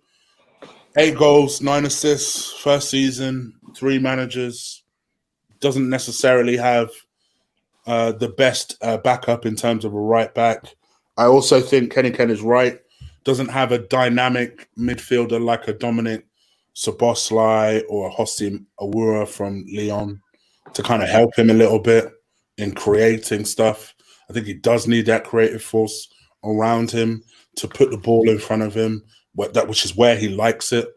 8 goals, 9 assists, first season, 3 managers. Doesn't necessarily have the best backup in terms of a right back. I also think Kenny Ken is right. Doesn't have a dynamic midfielder like a Dominic Szoboszlai or a Hossein Awura from Lyon to kind of help him a little bit in creating stuff. I think he does need that creative force around him to put the ball in front of him, which is where he likes it.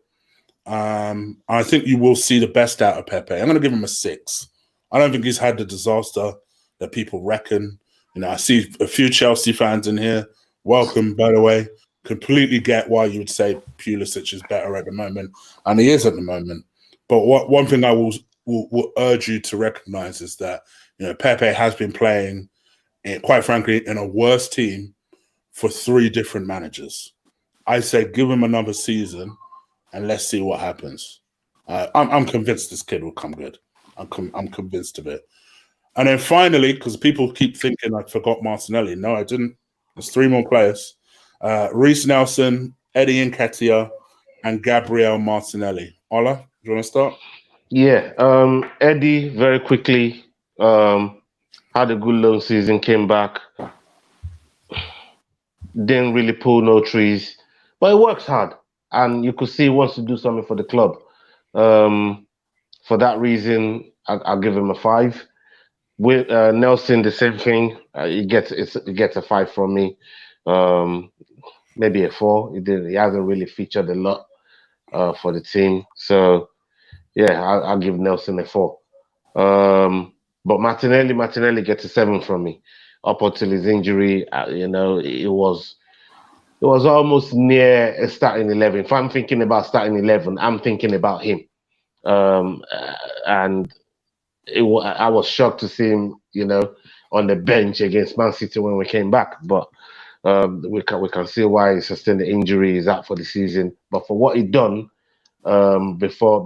I think you will see the best out of Pepe. I'm going to give him a 6. I don't think he's had the disaster that people reckon. You know, I see a few Chelsea fans in here. Welcome, by the way. Completely get why you would say Pulisic is better at the moment, and he is at the moment. But one thing I will urge you to recognize is that, you know, Pepe has been playing, quite frankly, in a worse team for 3 different managers. I say give him another season and let's see what happens. I'm convinced this kid will come good. I'm convinced of it. And then finally, because people keep thinking I forgot Martinelli. No, I didn't. There's 3 more players. Reece Nelson, Eddie Nketiah, and Gabriel Martinelli. Ola, do you want to start? Yeah, Eddie very quickly had a good loan season, came back, didn't really pull no trees, but he works hard, and you could see he wants to do something for the club. For that reason, I'll give him a 5. With Nelson, the same thing. He gets a 5 from me. Maybe a 4. He hasn't really featured a lot for the team, so yeah, I'll give Nelson a 4. But Martinelli gets a 7 from me. Up until his injury, you know, it was almost near a starting 11. If I'm thinking about starting 11, I'm thinking about him. And I was shocked to see him, you know, on the bench against Man City when we came back. But we can see why he sustained the injury. He's out for the season. But for what he done before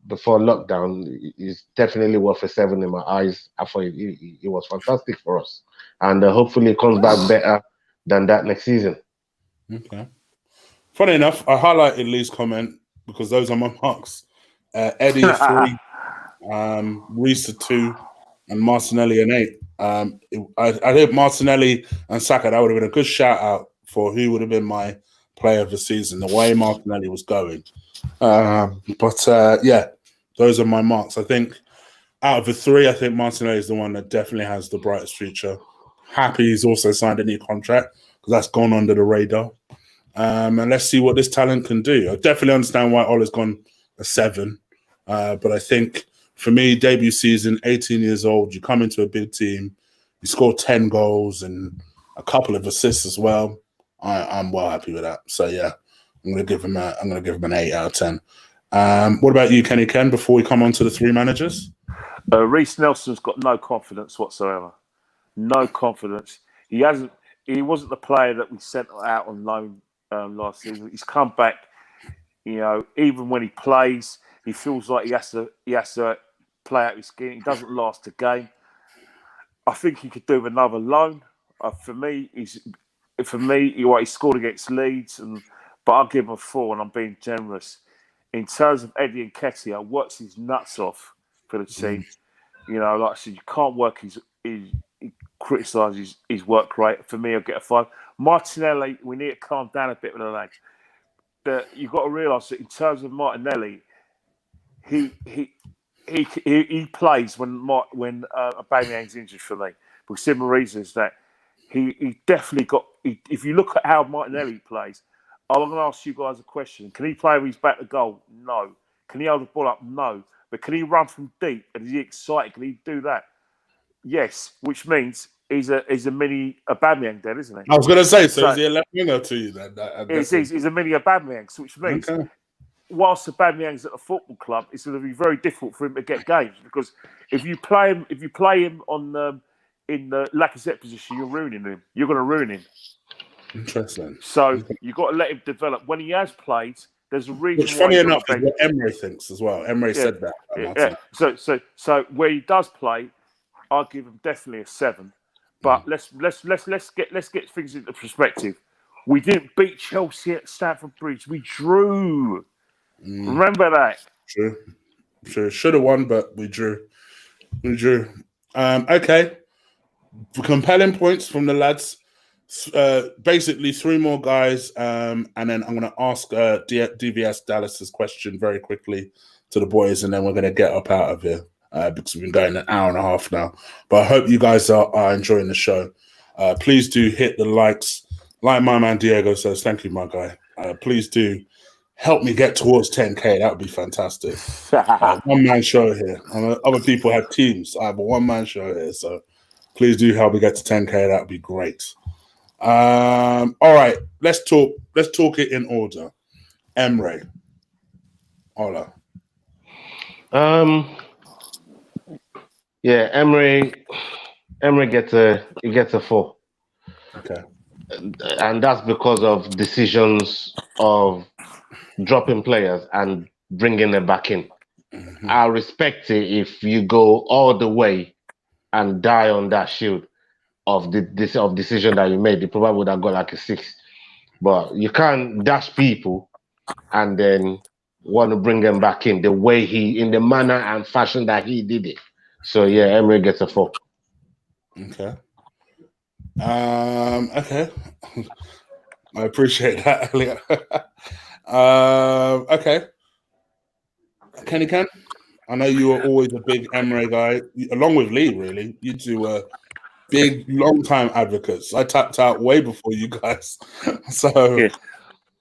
lockdown, he's definitely worth a 7 in my eyes. I thought he was fantastic for us, and hopefully he comes back better than that next season. Okay. Funny enough, I highlighted Lee's comment because those are my marks. Eddie a 3, Reese a 2, and Martinelli an 8. I think Martinelli and Saka, that would have been a good shout out for who would have been my player of the season, the way Martinelli was going. Yeah, those are my marks. I think out of the 3, I think Martinelli is the one that definitely has the brightest future. Happy he's also signed a new contract because that's gone under the radar. And let's see what this talent can do. I definitely understand why Ola's gone a 7. But I think for me, debut season, 18 years old, you come into a big team, you score 10 goals and a couple of assists as well. I'm well happy with that. So yeah, I'm gonna give him an 8 out of 10. What about you, Kenny Ken, before we come on to the 3 managers? Reece Nelson's got no confidence whatsoever. No confidence. He wasn't the player that we sent out on loan last season. He's come back. You know, even when he plays, he feels like he has to play out his skin. He doesn't last a game. I think he could do with another loan. For me, he scored against Leeds, but I'll give him a 4, and I'm being generous. In terms of Eddie Nketiah, works his nuts off for the team. You know, like I said, you can't work he criticises his work rate. For me, I'll get a 5. Martinelli, we need to calm down a bit with the lad. But you've got to realise that in terms of Martinelli, he plays when Aubameyang's injured for me. For simple reasons that he definitely got. If you look at how Martinelli plays, I'm going to ask you guys a question. Can he play with his back to goal? No. Can he hold the ball up? No. But can he run from deep? And is he excited? Can he do that? Yes. Which means he's a mini Aubameyang then, isn't he? I was going to say, so is he a left winger to you then? He's a mini Aubameyang, which means whilst Aubameyang's at a football club, it's going to be very difficult for him to get games because if you play him on in the Lacazette position, you're ruining him. You're going to ruin him. Interesting. So you've got to let him develop. When he has played, there's a reason. Which, funny enough, is what Emery thinks as well. Emery said that. Yeah. So where he does play, I'll give him definitely a 7. But let's get things into perspective. We didn't beat Chelsea at Stamford Bridge. We drew. Remember that. True. Should have won, but we drew. Okay. Compelling points from the lads. Basically 3 more guys, and then I'm going to ask DVS Dallas's question very quickly to the boys, and then we're going to get up out of here because we've been going an hour and a half now. But I hope you guys are enjoying the show. Please do hit the likes. Like my man Diego says, thank you, my guy. Please do help me get towards 10K. That would be fantastic. One-man show here. Other people have teams. I have a one-man show here, so please do help me get to 10K. That would be great. All right, let's talk it in order. Emery, Ola. Yeah, Emery gets a 4. Okay. And that's because of decisions of dropping players and bringing them back in. I respect it if you go all the way and die on that shield of decision that you made. You probably would have got like a 6. But you can't dash people and then want to bring them back in in the manner and fashion that he did it. So yeah, Emery gets a 4. Okay. Okay. I appreciate that, Elliot. Okay. Kenny Ken, I know you were always a big Emery guy, along with Lee, really. You two were big, long-time advocates. I tapped out way before you guys. So, yeah.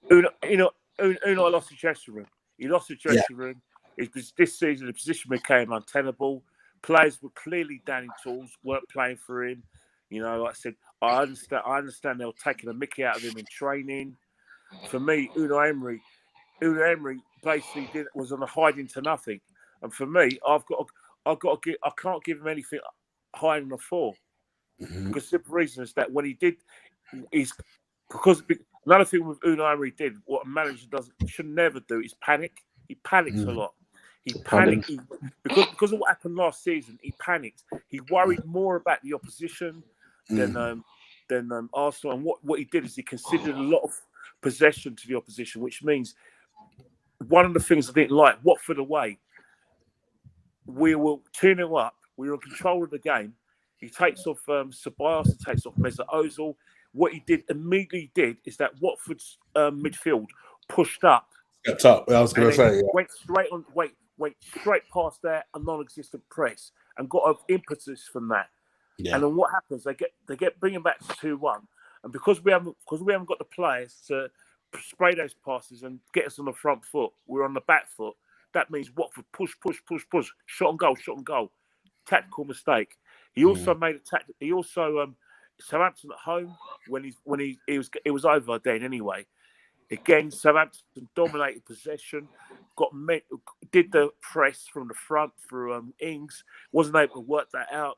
Unai lost the dressing room. He lost the dressing room. Because this season, the position became untenable. Players were clearly down in tools, weren't playing for him. You know, like I said, I understand they were taking a mickey out of him in training. For me, Unai Emery basically was on a hiding to nothing. And for me, I can't give him anything higher than a 4. Because the simple reason is that when he did, because another thing with Unai Emery did, what a manager should never do is panic. He panics a lot. He panicked because of what happened last season. He panicked. He worried more about the opposition than Arsenal. And what he did is he considered a lot of possession to the opposition, which means one of the things I didn't like, Watford away, we were 2-0 up. We were in control of the game. He takes off Ceballos and takes off Mesut Ozil. What he immediately did is that Watford's midfield pushed up. Stepped up. I was going to say, went straight past there, a non-existent press, and got an impetus from that. Yeah. And then what happens? They get bringing back to 2-1, and because we haven't got the players to spray those passes and get us on the front foot, we're on the back foot. That means Watford push, shot and goal. Tactical mistake. He also made a tactic. He also Southampton at home it was over then anyway. Again, Southampton dominated possession, did the press from the front through Ings, wasn't able to work that out.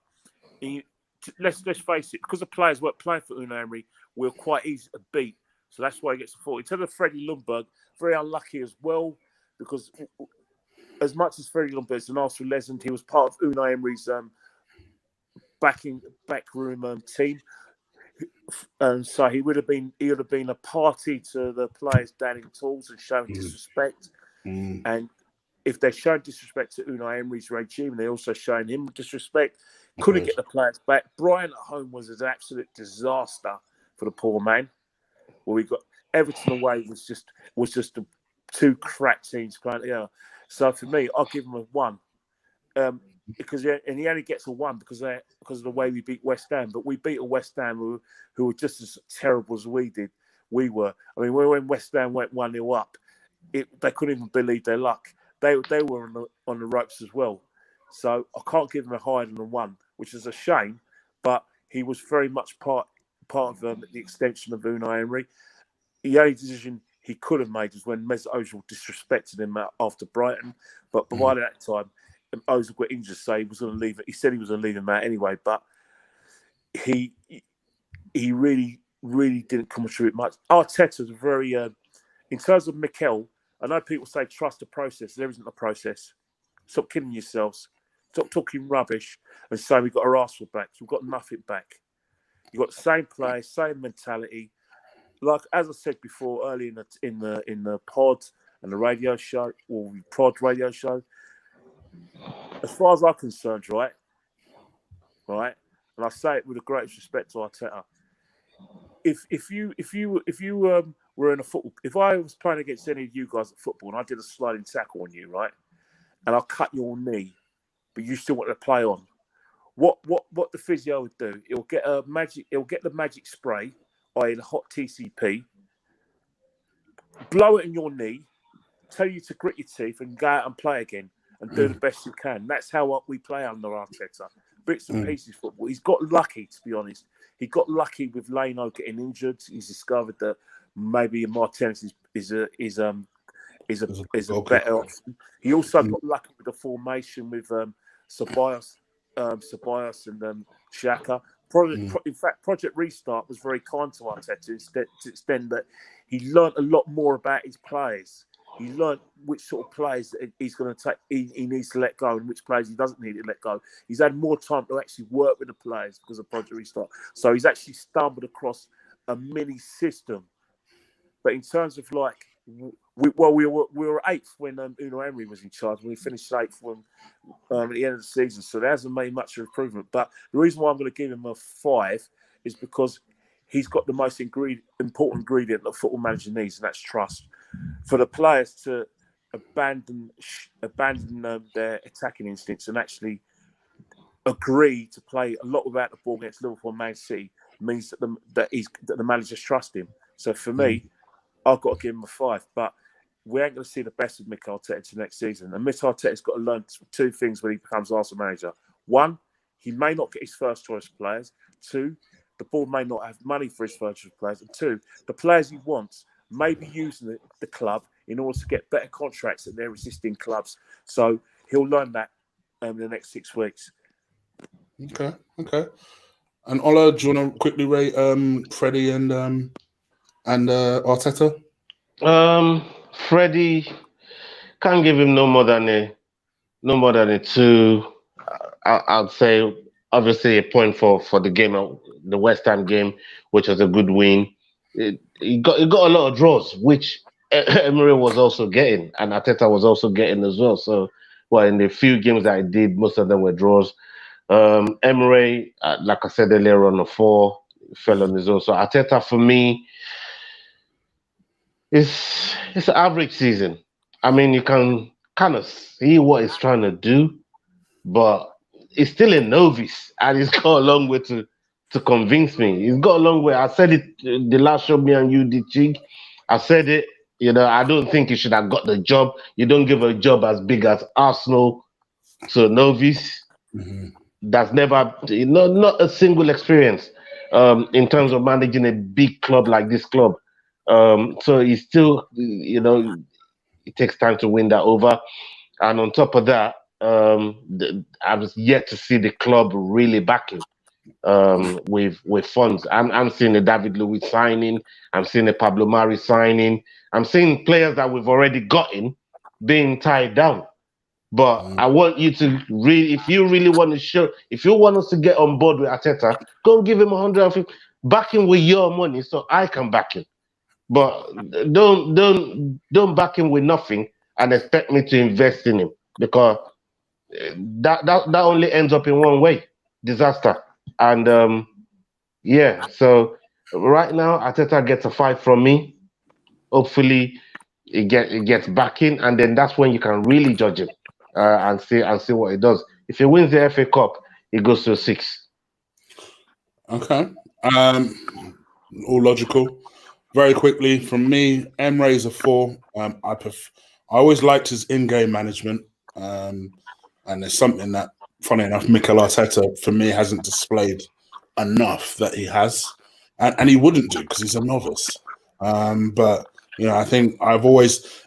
Let's face it, because the players weren't playing for Unai Emery, we were quite easy to beat. So that's why he gets the 40. In terms of Freddie Ljungberg, very unlucky as well, because as much as Freddie Ljungberg is an Arsenal legend, he was part of Unai Emery's backroom team. And so he would have been a party to the players down in tools and showing disrespect. And if they're showing disrespect to Unai Emery's regime, they're also showing him disrespect. Couldn't get the players back. Brighton at home was an absolute disaster for the poor man. Well, we got Everton away was just two crack teams playing. Yeah. So for me, I'll give him a 1. Because he only gets a 1 because of the way we beat West Ham. But we beat a West Ham who were just as terrible as we were. I mean, when West Ham went 1-0 up, they couldn't even believe their luck. They were on the ropes as well. So I can't give him a higher than a 1, which is a shame. But he was very much part of the extension of Unai Emery. The only decision he could have made was when Mesut Ozil disrespected him after Brighton. But by that time, Ozil got injured, so he was going to leave it. He said he was going to leave him out anyway, but he really, really didn't contribute much. Arteta's very, in terms of Mikel, I know people say trust the process. There isn't a process. Stop kidding yourselves. Stop talking rubbish and saying we've got our Arsenal back. We've got nothing back. You've got the same players, same mentality. Like as I said before, early in the pod and the radio show, or prod radio show. As far as I'm concerned, right, and I say it with the greatest respect to Arteta. If you were in a football, if I was playing against any of you guys at football and I did a sliding tackle on you, right, and I cut your knee, but you still want to play on, what the physio would do? It'll get the magic spray, i.e. the hot TCP, blow it in your knee, tell you to grit your teeth and go out and play again. And do the best you can. That's how we play under Arteta. Bits and pieces football. He's got lucky, to be honest. He got lucky with Leno getting injured. He's discovered that maybe Martinez is a better option. He also got lucky with the formation with Ceballos and Xhaka. In fact, Project Restart was very kind to Arteta to the extent that he learned a lot more about his players. He learned which sort of players he's going to take. He needs to let go, and which players he doesn't need to let go. He's had more time to actually work with the players because of Project Restart. So he's actually stumbled across a mini system. But in terms of we were 8th when Unai Emery was in charge. When we finished 8th at the end of the season, so there hasn't made much of improvement. But the reason why I'm going to give him a 5 is because he's got the most important ingredient that a football manager needs, and that's trust. For the players to abandon their attacking instincts and actually agree to play a lot without the ball against Liverpool and Man City means that the managers trust him. So for me, I've got to give him a 5. But we ain't going to see the best of Mikel Arteta until next season. And Mikel Arteta's got to learn 2 things when he becomes Arsenal manager. 1, he may not get his first choice players. 2, the board may not have money for his first choice players. And 2, the players he wants may be using the club in order to get better contracts at their existing clubs. So he'll learn that in the next 6 weeks. Okay. And Ola, do you want to quickly rate Freddie and Arteta? Freddie, can't give him no more than a 2. I'd say obviously a point for the game, the West Ham game, which was a good win. he got a lot of draws, which Emery was also getting, and Arteta was also getting as well. So, well, in the few games that I did, most of them were draws. Emery, like I said earlier on, the 4 fell on his own. So Arteta, for me, it's an average season. I mean, you can kind of see what he's trying to do, but he's still a novice, and he's got a long way to convince me. He's got a long way. I said it the last show me and you did, Chig. I said it. I don't think he should have got the job. You don't give a job as big as Arsenal to a novice. Mm-hmm. That's never, not a single experience in terms of managing a big club like this club. So he's still, it takes time to win that over. And on top of that, I was yet to see the club really backing with funds. I'm seeing the David Luiz signing. I'm seeing the Pablo Mari signing. I'm seeing players that we've already gotten being tied down. But I want you to really, if you really want to show, if you want us to get on board with Arteta, go and give him 150, back him with your money so I can back him. But don't back him with nothing and expect me to invest in him, because that only ends up in one way: disaster. And so right now Arteta gets a 5 from me. Hopefully, it gets back in, and then that's when you can really judge him and see what he does. If he wins the FA Cup, he goes to a 6. Okay, all logical. Very quickly from me, Emery's a 4. I always liked his in-game management, and it's something that, funny enough, Mikel Arteta for me hasn't displayed enough that he has, and he wouldn't do because he's a novice. But I think it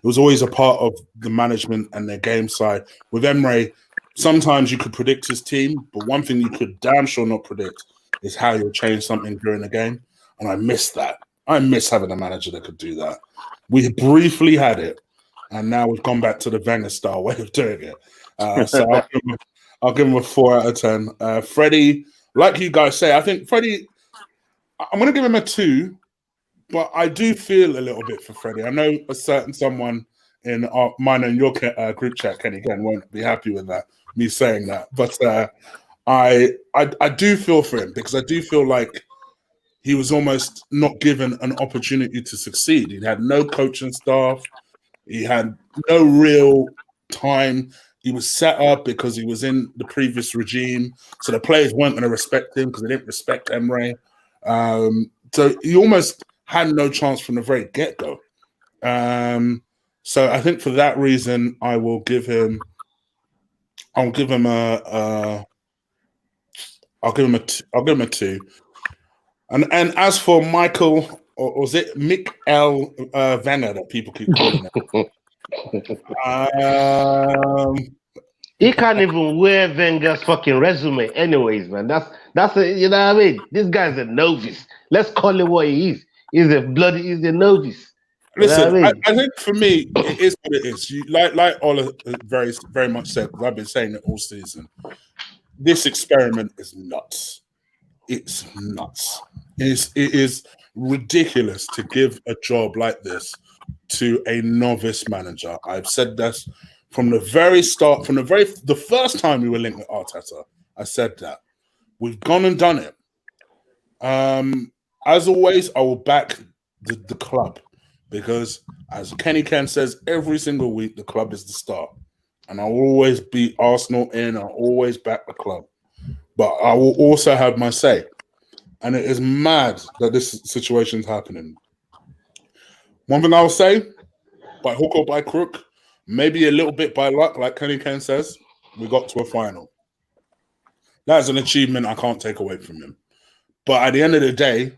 was always a part of the management and their game side. With Emery, sometimes you could predict his team, but one thing you could damn sure not predict is how you'll change something during the game, and I miss that. I miss having a manager that could do that. We briefly had it, and now we've gone back to the Wenger style way of doing it. So I'll give him a 4 out of 10. Freddie, like you guys say, I think Freddie, I'm going to give him a 2, but I do feel a little bit for Freddie. I know a certain someone in mine and your group chat, Kenny, again, won't be happy with that, me saying that. But I do feel for him, because I do feel like he was almost not given an opportunity to succeed. He had no coaching staff. He had no real time. He was set up because he was in the previous regime. So the players weren't going to respect him because they didn't respect Emery. So he almost had no chance from the very get-go. So I think for that reason, I'll give him a 2. And as for Michael, or was it Mick L. Wenger that people keep calling it? He can't even wear Wenger's fucking resume, anyways, man. That's you know what I mean. This guy's a novice. Let's call it what he is. He's a novice. Listen, I think for me, it is what it is. Like Ola very, very much said, because I've been saying it all season. This experiment is nuts. It's nuts. It is ridiculous to give a job like this to a novice manager. I've said this from the very start, from the first time we were linked with Arteta. I said that. We've gone and done it. As always, I will back the club, because, as Kenny Ken says, every single week the club is the star, and I will always beat Arsenal in. I'll always back the club, but I will also have my say. And it is mad that this situation is happening. One thing I'll say, by hook or by crook, maybe a little bit by luck, like Kenny Ken says, we got to a final. That is an achievement I can't take away from him. But at the end of the day,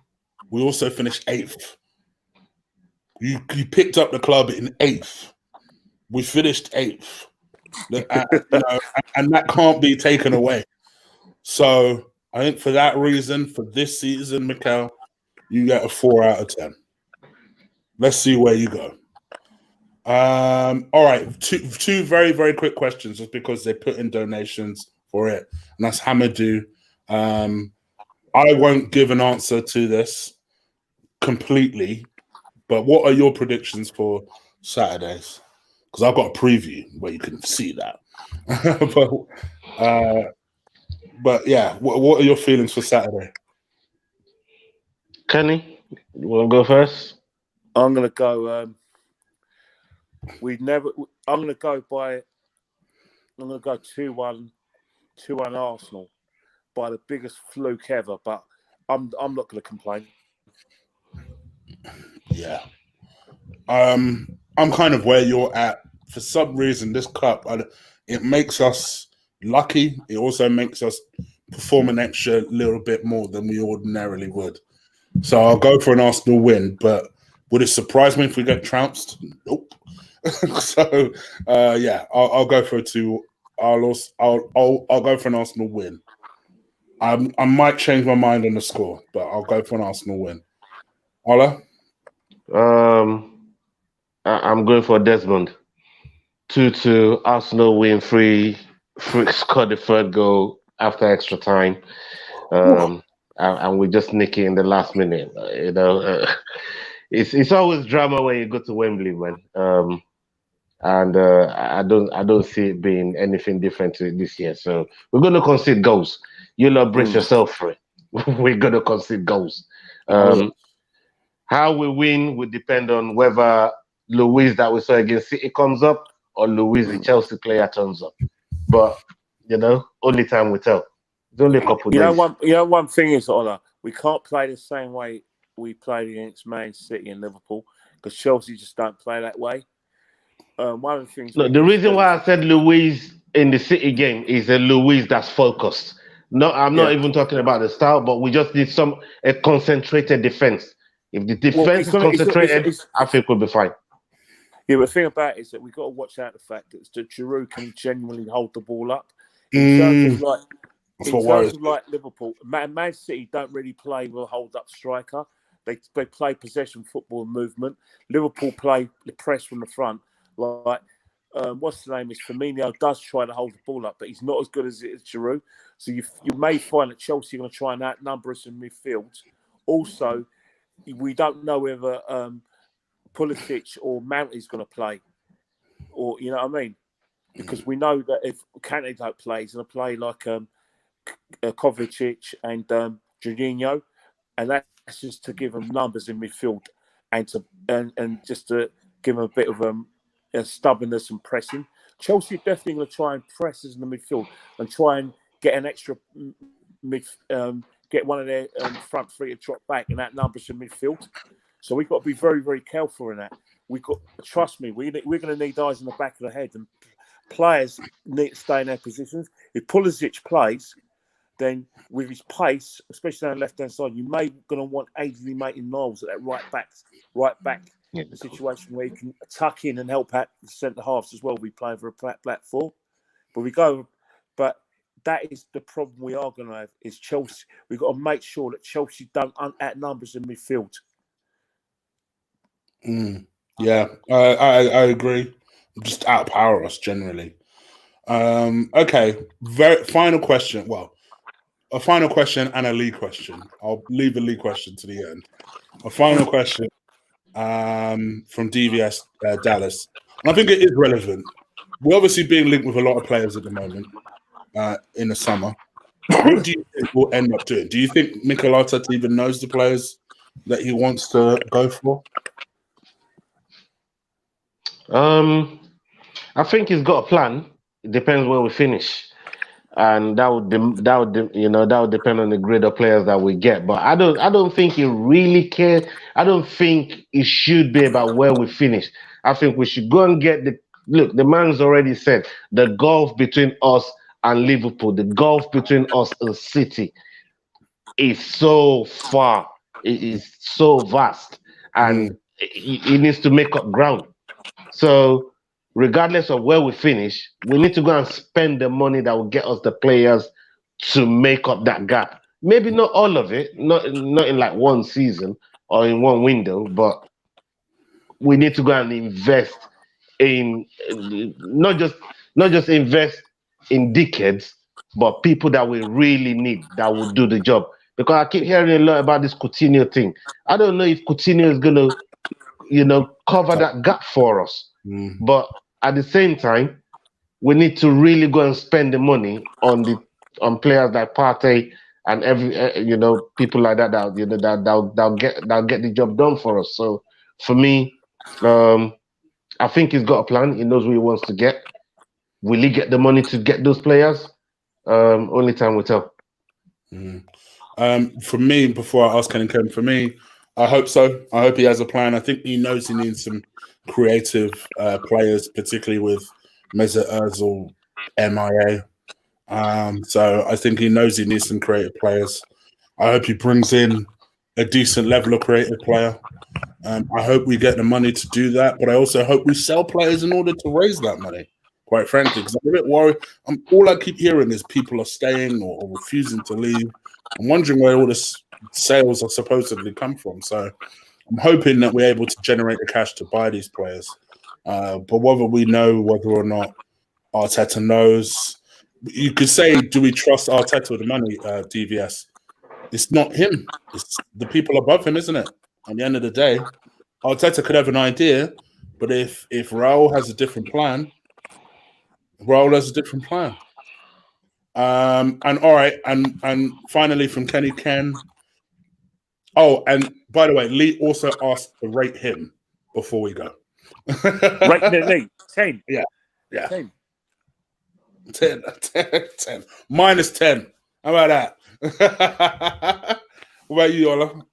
we also finished 8th. You picked up the club in 8th. We finished 8th. And that can't be taken away. So I think for that reason, for this season, Mikel, you get a 4 out of 10. Let's see where you go. All right, two very, very quick questions, just because they put in donations for it. And that's Hamadou. I won't give an answer to this. completely, but what are your predictions for Saturdays? Because I've got a preview where you can see that. but yeah, what are your feelings for Saturday? Kenny, you want to go first? I'm going to go. I'm going to go by. I'm going to go 2-1 Arsenal by the biggest fluke ever. But I'm not going to complain. Yeah. I'm kind of where you're at. For some reason, this cup, it makes us lucky. It also makes us perform an extra little bit more than we ordinarily would. So I'll go for an Arsenal win, but would it surprise me if we get trounced? Nope. So yeah, I'll go for a 2. I'll go for an Arsenal win. I might change my mind on the score, but I'll go for an Arsenal win. Ola? I'm going for Desmond. 2-2, Arsenal win 3, score the third goal after extra time. And we just nick it in the last minute. It's always drama when you go to Wembley, man. And I don't see it being anything different this year. So we're going to concede goals. You lot brace yourself for it. We're going to concede goals. How we win will depend on whether Luiz that we saw against City comes up or Luiz, the Chelsea player, turns up. But only time will tell. It's only a couple days. One thing is, Ola, we can't play the same way we played against Man City and Liverpool because Chelsea just don't play that way. One of the things. No, the reason why I said Luiz in the City game is a Luiz that's focused. No, I'm not even talking about the style, but we just need a concentrated defense. If the defense is concentrated, I think we'll be fine. Yeah, but the thing about it is that we've got to watch out the fact that Giroud can genuinely hold the ball up. In terms of like Liverpool, Man City don't really play with a hold-up striker. They play possession football and movement. Liverpool play the press from the front. Like, what's the name? Is Firmino does try to hold the ball up, but he's not as good as it is Giroud. So you may find that Chelsea are going to try and outnumber us in midfield. Also, we don't know whether Pulisic or Mount is going to play, or you know what I mean? Because we know that if Kante don't play, he's going to play like Kovacic and Jorginho, and that's just to give them numbers in midfield and just to give them a bit of stubbornness and pressing. Chelsea are definitely going to try and press us in the midfield and try and get an extra get one of their front three to drop back and that numbers in midfield. So we've got to be very, very careful in that. Trust me, we're going to need eyes in the back of the head, and players need to stay in their positions. If Pulisic plays, then with his pace, especially on the left-hand side, you may going to want Ainsley Maitland-Niles at that right back the situation where you can tuck in and help out the centre halves as well. We play for a black four, but that is the problem we are going to have. Is Chelsea? We've got to make sure that Chelsea don't outnumbers in midfield. Yeah, I agree. Just outpower us generally. Okay, final question. Well, a final question and a league question. I'll leave the league question to the end. A final question from DVS Dallas, and I think it is relevant. We're obviously being linked with a lot of players at the moment in the summer. What do you think we'll end up doing? Do you think Mikel Arteta even knows the players that he wants to go for? I think he's got a plan. It depends where we finish, and that would depend on the grade of players that we get. But I don't think he really cares. I don't think it should be about where we finish. I think we should go and get the man's already said the gulf between us and Liverpool, the gulf between us and City is so far. It is so vast, and he needs to make up ground. So, regardless of where we finish, we need to go and spend the money that will get us the players to make up that gap. Maybe not all of it, not in like one season or in one window, but we need to go and invest in not just invest in decades, but people that we really need that will do the job. because I keep hearing a lot about this Coutinho thing. I don't know if Coutinho is going to, cover that gap for us. But at the same time, we need to really go and spend the money on players like Partey and people like that that'll get the job done for us. So for me, I think he's got a plan. He knows what he wants to get. Will he get the money to get those players? Only time will tell. For me, before I ask Ken and Ken, for me, I hope so. I hope he has a plan. I think he knows he needs some creative players, particularly with Mesut Ozil MIA. So I think he knows he needs some creative players. I hope he brings in a decent level of creative player. I hope we get the money to do that, but I also hope we sell players in order to raise that money, quite frankly, because I'm a bit worried. All I keep hearing is people are staying or refusing to leave. I'm wondering where all this sales are supposedly come from. So I'm hoping that we're able to generate the cash to buy these players. But whether we know whether or not Arteta knows, you could say, do we trust Arteta with the money, DVS? It's not him. It's the people above him, isn't it? At the end of the day, Arteta could have an idea, but if Raul has a different plan, Raul has a different plan. And all right, and finally from Kenny Ken. Oh, and by the way, Lee also asked to rate him before we go. Rate Lee 10. Yeah. 10. 10. Minus 10. How about that? What about you, Ola?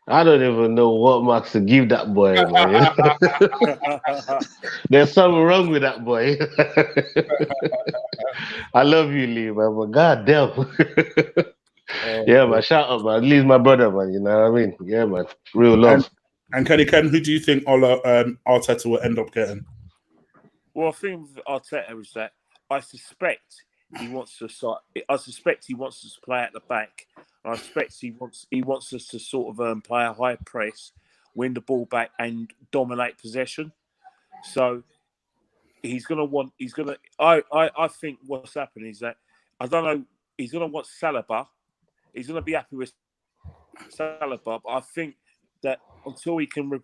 I don't even know what marks to give that boy, man. There's something wrong with that boy. I love you, Lee, man, but goddamn. Yeah, man, shout out, man. Lee's my brother, man. You know what I mean? Yeah, man. Real love. And Kenny Ken, who do you think Arteta will end up getting? Well, the thing with Arteta is that I suspect he wants to play at the back. I expect he wants us to sort of play a high press, win the ball back, and dominate possession. So I think what's happening is that I don't know. He's going to want Saliba. He's going to be happy with Saliba, but I think that until he can,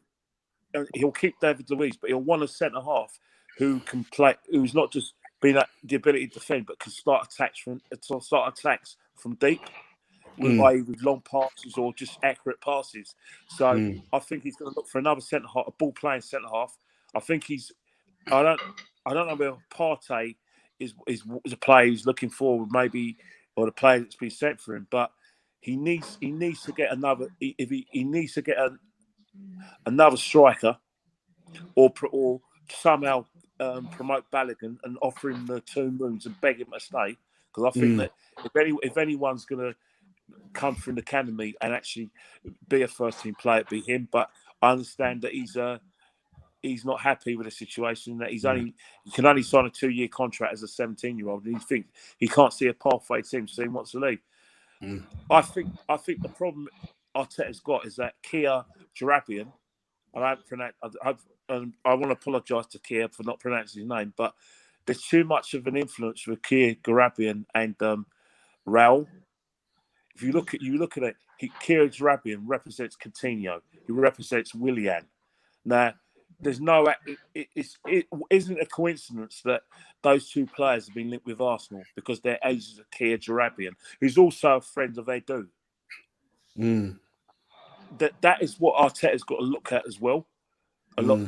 he'll keep David Luiz, but he'll want a centre half who can play, who's not just been the ability to defend, but can start attacks from deep. With long passes or just accurate passes. So I think he's going to look for another centre half, a ball playing centre half. I think I don't know whether Partey is a player he's looking forward, maybe, or the player that's been sent for him. But he needs to get another. He needs to get another striker, or somehow promote Balogun and offer him the 2 moons and beg him to stay. Because I think that if anyone's going to come from the academy and actually be a first team player, be him. But I understand that he's not happy with the situation, that he can only sign a 2-year contract as a 17-year-old, and he thinks he can't see a pathway to him, so he wants to leave. I think the problem Arteta's got is that Kia Jarabian, I want to apologise to Kia for not pronouncing his name, but there's too much of an influence with Kia Jarabian and Raul. If you look at it, Kia Jarabian represents Coutinho. He represents Willian. Now, there's no. It isn't a coincidence that those 2 players have been linked with Arsenal because their ages are Kia Jarabian, who's also a friend of Edu. That is what Arteta's got to look at as well. A lot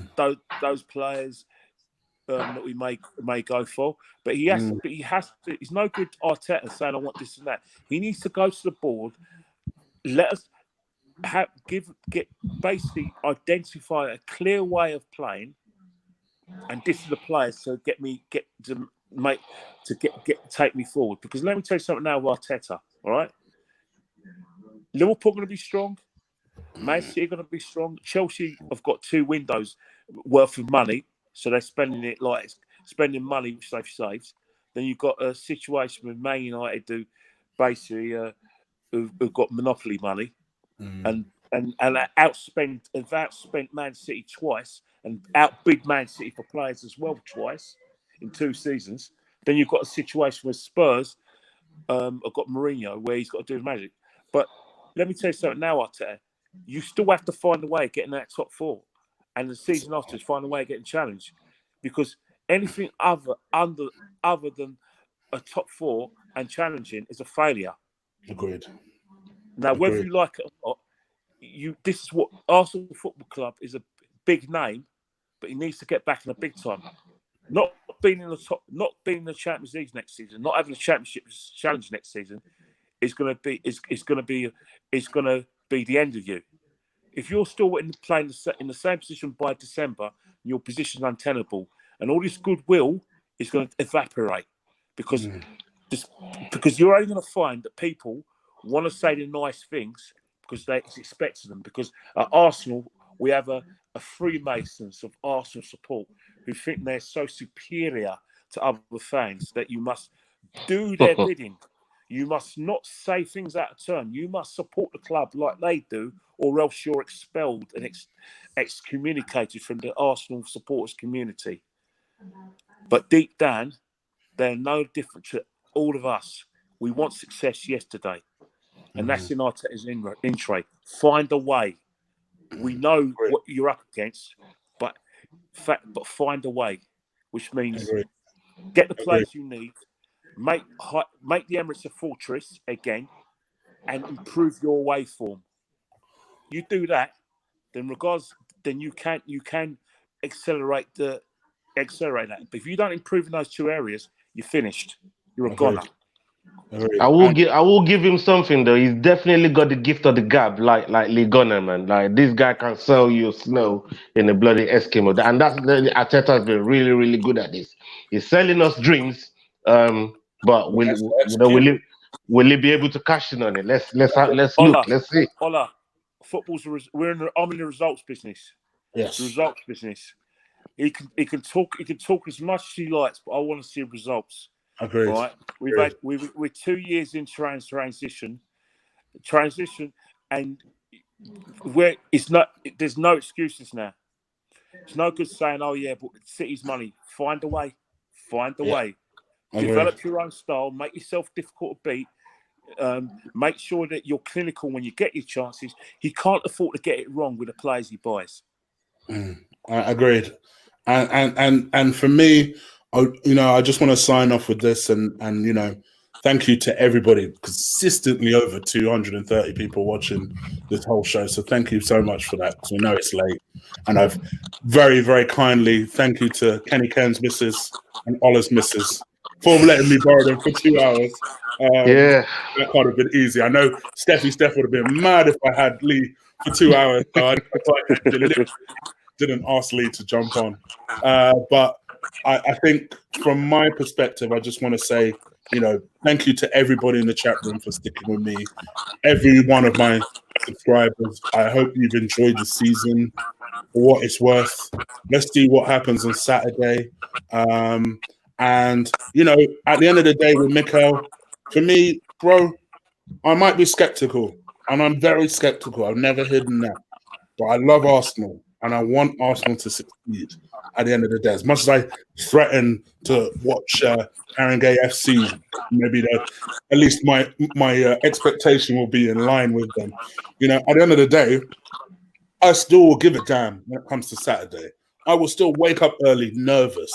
those players that we may go for, but he has to. It's no good Arteta saying I want this and that. He needs to go to the board. Let us basically identify a clear way of playing, and this is the players to take me forward. Because let me tell you something now with Arteta. All right, Liverpool going to be strong. Man City going to be strong. Chelsea have got 2 windows worth of money, so they're spending money which they've saved. Then you've got a situation with Man United who basically who've got monopoly money and outspent Man City twice and outbid Man City for players as well twice in 2 seasons. Then you've got a situation with Spurs I've got Mourinho where he's got to do magic. But let me tell you something now, Arteta. You still have to find a way of getting that top 4. And the season after is find a way of getting challenged. Because anything other than a top 4 and challenging is a failure. Agreed. Now, whether you like it or not, this is what Arsenal Football Club is, a big name, but he needs to get back in the big time. Not being in the top, not being in the Champions League next season, not having a Championship challenge next season is going to be the end of you. If you're still playing in the same position by December, and your position is untenable, and all this goodwill is going to evaporate because you're only going to find that people want to say the nice things because it's expected of them. Because at Arsenal, we have a Freemasons of Arsenal support who think they're so superior to other fans that you must do their bidding. You must not say things out of turn. You must support the club like they do, or else you're expelled and excommunicated from the Arsenal supporters community. But deep down, they're no different to all of us. We want success yesterday. And that's in Arteta's in trade. Find a way. We know what you're up against, but find a way, which means get the players you need, make the Emirates a fortress again, and improve your waveform. You do that, then you can accelerate that. But if you don't improve in those 2 areas, you're finished. You're a goner. I will give him something though. He's definitely got the gift of the gab, like Lee Gunner, man. Like this guy can sell you snow in a bloody Eskimo, and that's Arteta's been really, really good at this. He's selling us dreams, but will he be able to cash in on it? Let's look. Let's see. Ola, I'm in the results business. Yes, the results business. He can talk as much as he likes, but I want to see results. Agreed. Right, we're 2 years in transition, and there's no excuses now. It's no good saying, "Oh yeah, but City's money." Find a way. Develop your own style. Make yourself difficult to beat. Make sure that you're clinical when you get your chances. He can't afford to get it wrong with the players he buys. Agreed. And for me, I just want to sign off with this, and thank you to everybody. Consistently over 230 people watching this whole show, so thank you so much for that. Because we know it's late, and I've very, very kindly thank you to Ken's missus and Ola's missus for letting me borrow them for 2 hours. That can't have been easy. I know Steph would have been mad if I had Lee for 2 hours. So I didn't ask Lee to jump on, but I think from my perspective, I just want to say, thank you to everybody in the chat room for sticking with me. Every one of my subscribers. I hope you've enjoyed the season for what it's worth. Let's see what happens on Saturday. And at the end of the day with Mikel, for me, bro, I might be skeptical, and I'm very skeptical. I've never hidden that. But I love Arsenal, and I want Arsenal to succeed at the end of the day. As much as I threaten to watch Haringey FC, maybe at least my expectation will be in line with them. At the end of the day, I still will give a damn when it comes to Saturday. I will still wake up early, nervous.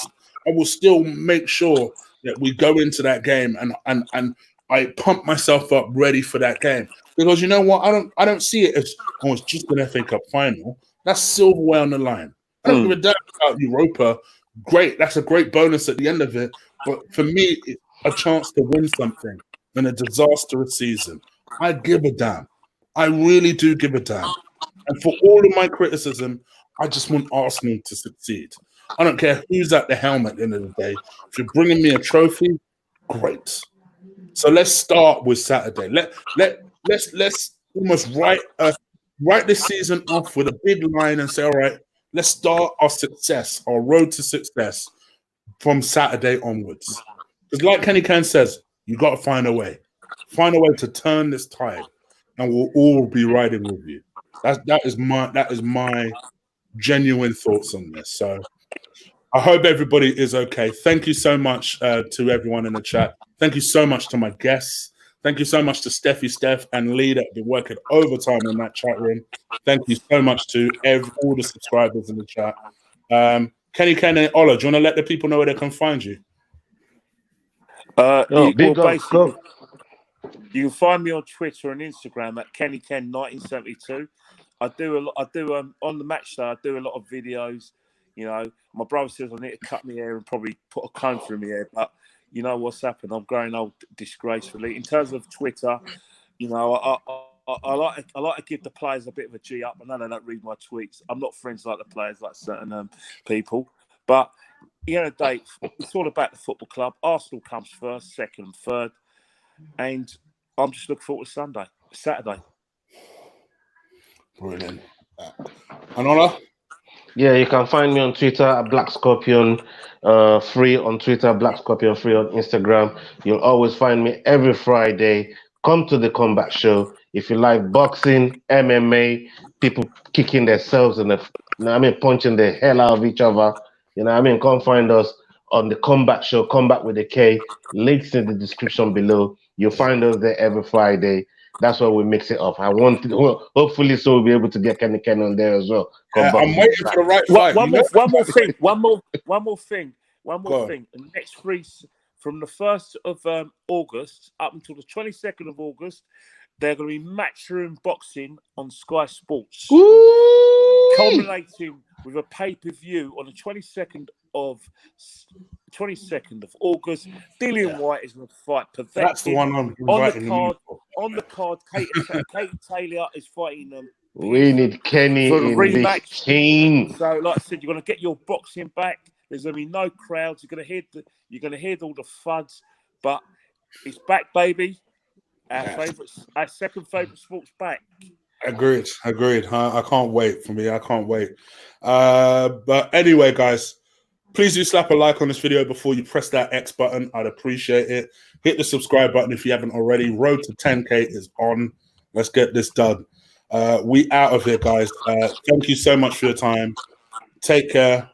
I will still make sure that we go into that game and I pump myself up ready for that game. Because you know what? I don't see it as it's just an FA Cup final. That's silverware on the line. I don't give a damn about Europa. Great. That's a great bonus at the end of it. But for me, it's a chance to win something in a disastrous season. I give a damn. I really do give a damn. And for all of my criticism, I just want Arsenal to succeed. I don't care who's at the helm at the end of the day. If you're bringing me a trophy, great. So let's start with Saturday. Let's almost write this season off with a big line and say, all right, let's start our road to success from Saturday onwards. Because like Kenny Ken says, you got to find a way to turn this tide, and we'll all be riding with you. That is my genuine thoughts on this. So I hope everybody is okay. Thank you so much to everyone in the chat. Thank you so much to my guests. Thank you so much to Steph and Lee that have been working overtime in that chat room. Thank you so much to all the subscribers in the chat. Kenny, Ken and Ola, do you want to let the people know where they can find you? Big up, go. You can find me on Twitter and Instagram at KennyKen1972. I do on the match day. I do a lot of videos. You know, my brother says I need to cut my hair and probably put a comb through my hair, but you know what's happened. I'm growing old disgracefully. In terms of Twitter, you know, I like to give the players a bit of a G up. I know they don't read my tweets. I'm not friends like the players, like certain people. But at the end of the day, it's all about the football club. Arsenal comes first, second, and third, and I'm just looking forward to Saturday. Brilliant. And Ola? Yeah, you can find me on Twitter at Black Scorpion free on Twitter, Black Scorpion free on Instagram. You'll always find me every Friday. Come to the Combat Show. If you like boxing, MMA, people kicking themselves in the, punching the hell out of each other. Come find us on the Combat Show, Combat with a K. Links in the description below. You'll find us there every Friday. That's why we mix it up. Hopefully, so we'll be able to get Kenny Ken on there as well. I'm waiting for the right fight. One more thing. The next from the 1st of August up until the 22nd of August, they're going to be matchroom boxing on Sky Sports, culminating with a pay-per-view on the 22nd of August. Dillian White is going to fight Povetkin. That's the one I'm on the card. Kate Taylor is fighting them. We need Kenny for the in rematch. This team. So, like I said, you're going to get your boxing back. There's going to be no crowds. You're going to hear all the thuds, but it's back, baby. Our second favorite sport's back. Agreed. I can't wait for me. I can't wait. But anyway, guys, please do slap a like on this video before you press that X button. I'd appreciate it. Hit the subscribe button if you haven't already. Road to 10K is on. Let's get this done. We out of here, guys. Thank you so much for your time. Take care.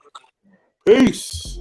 Peace.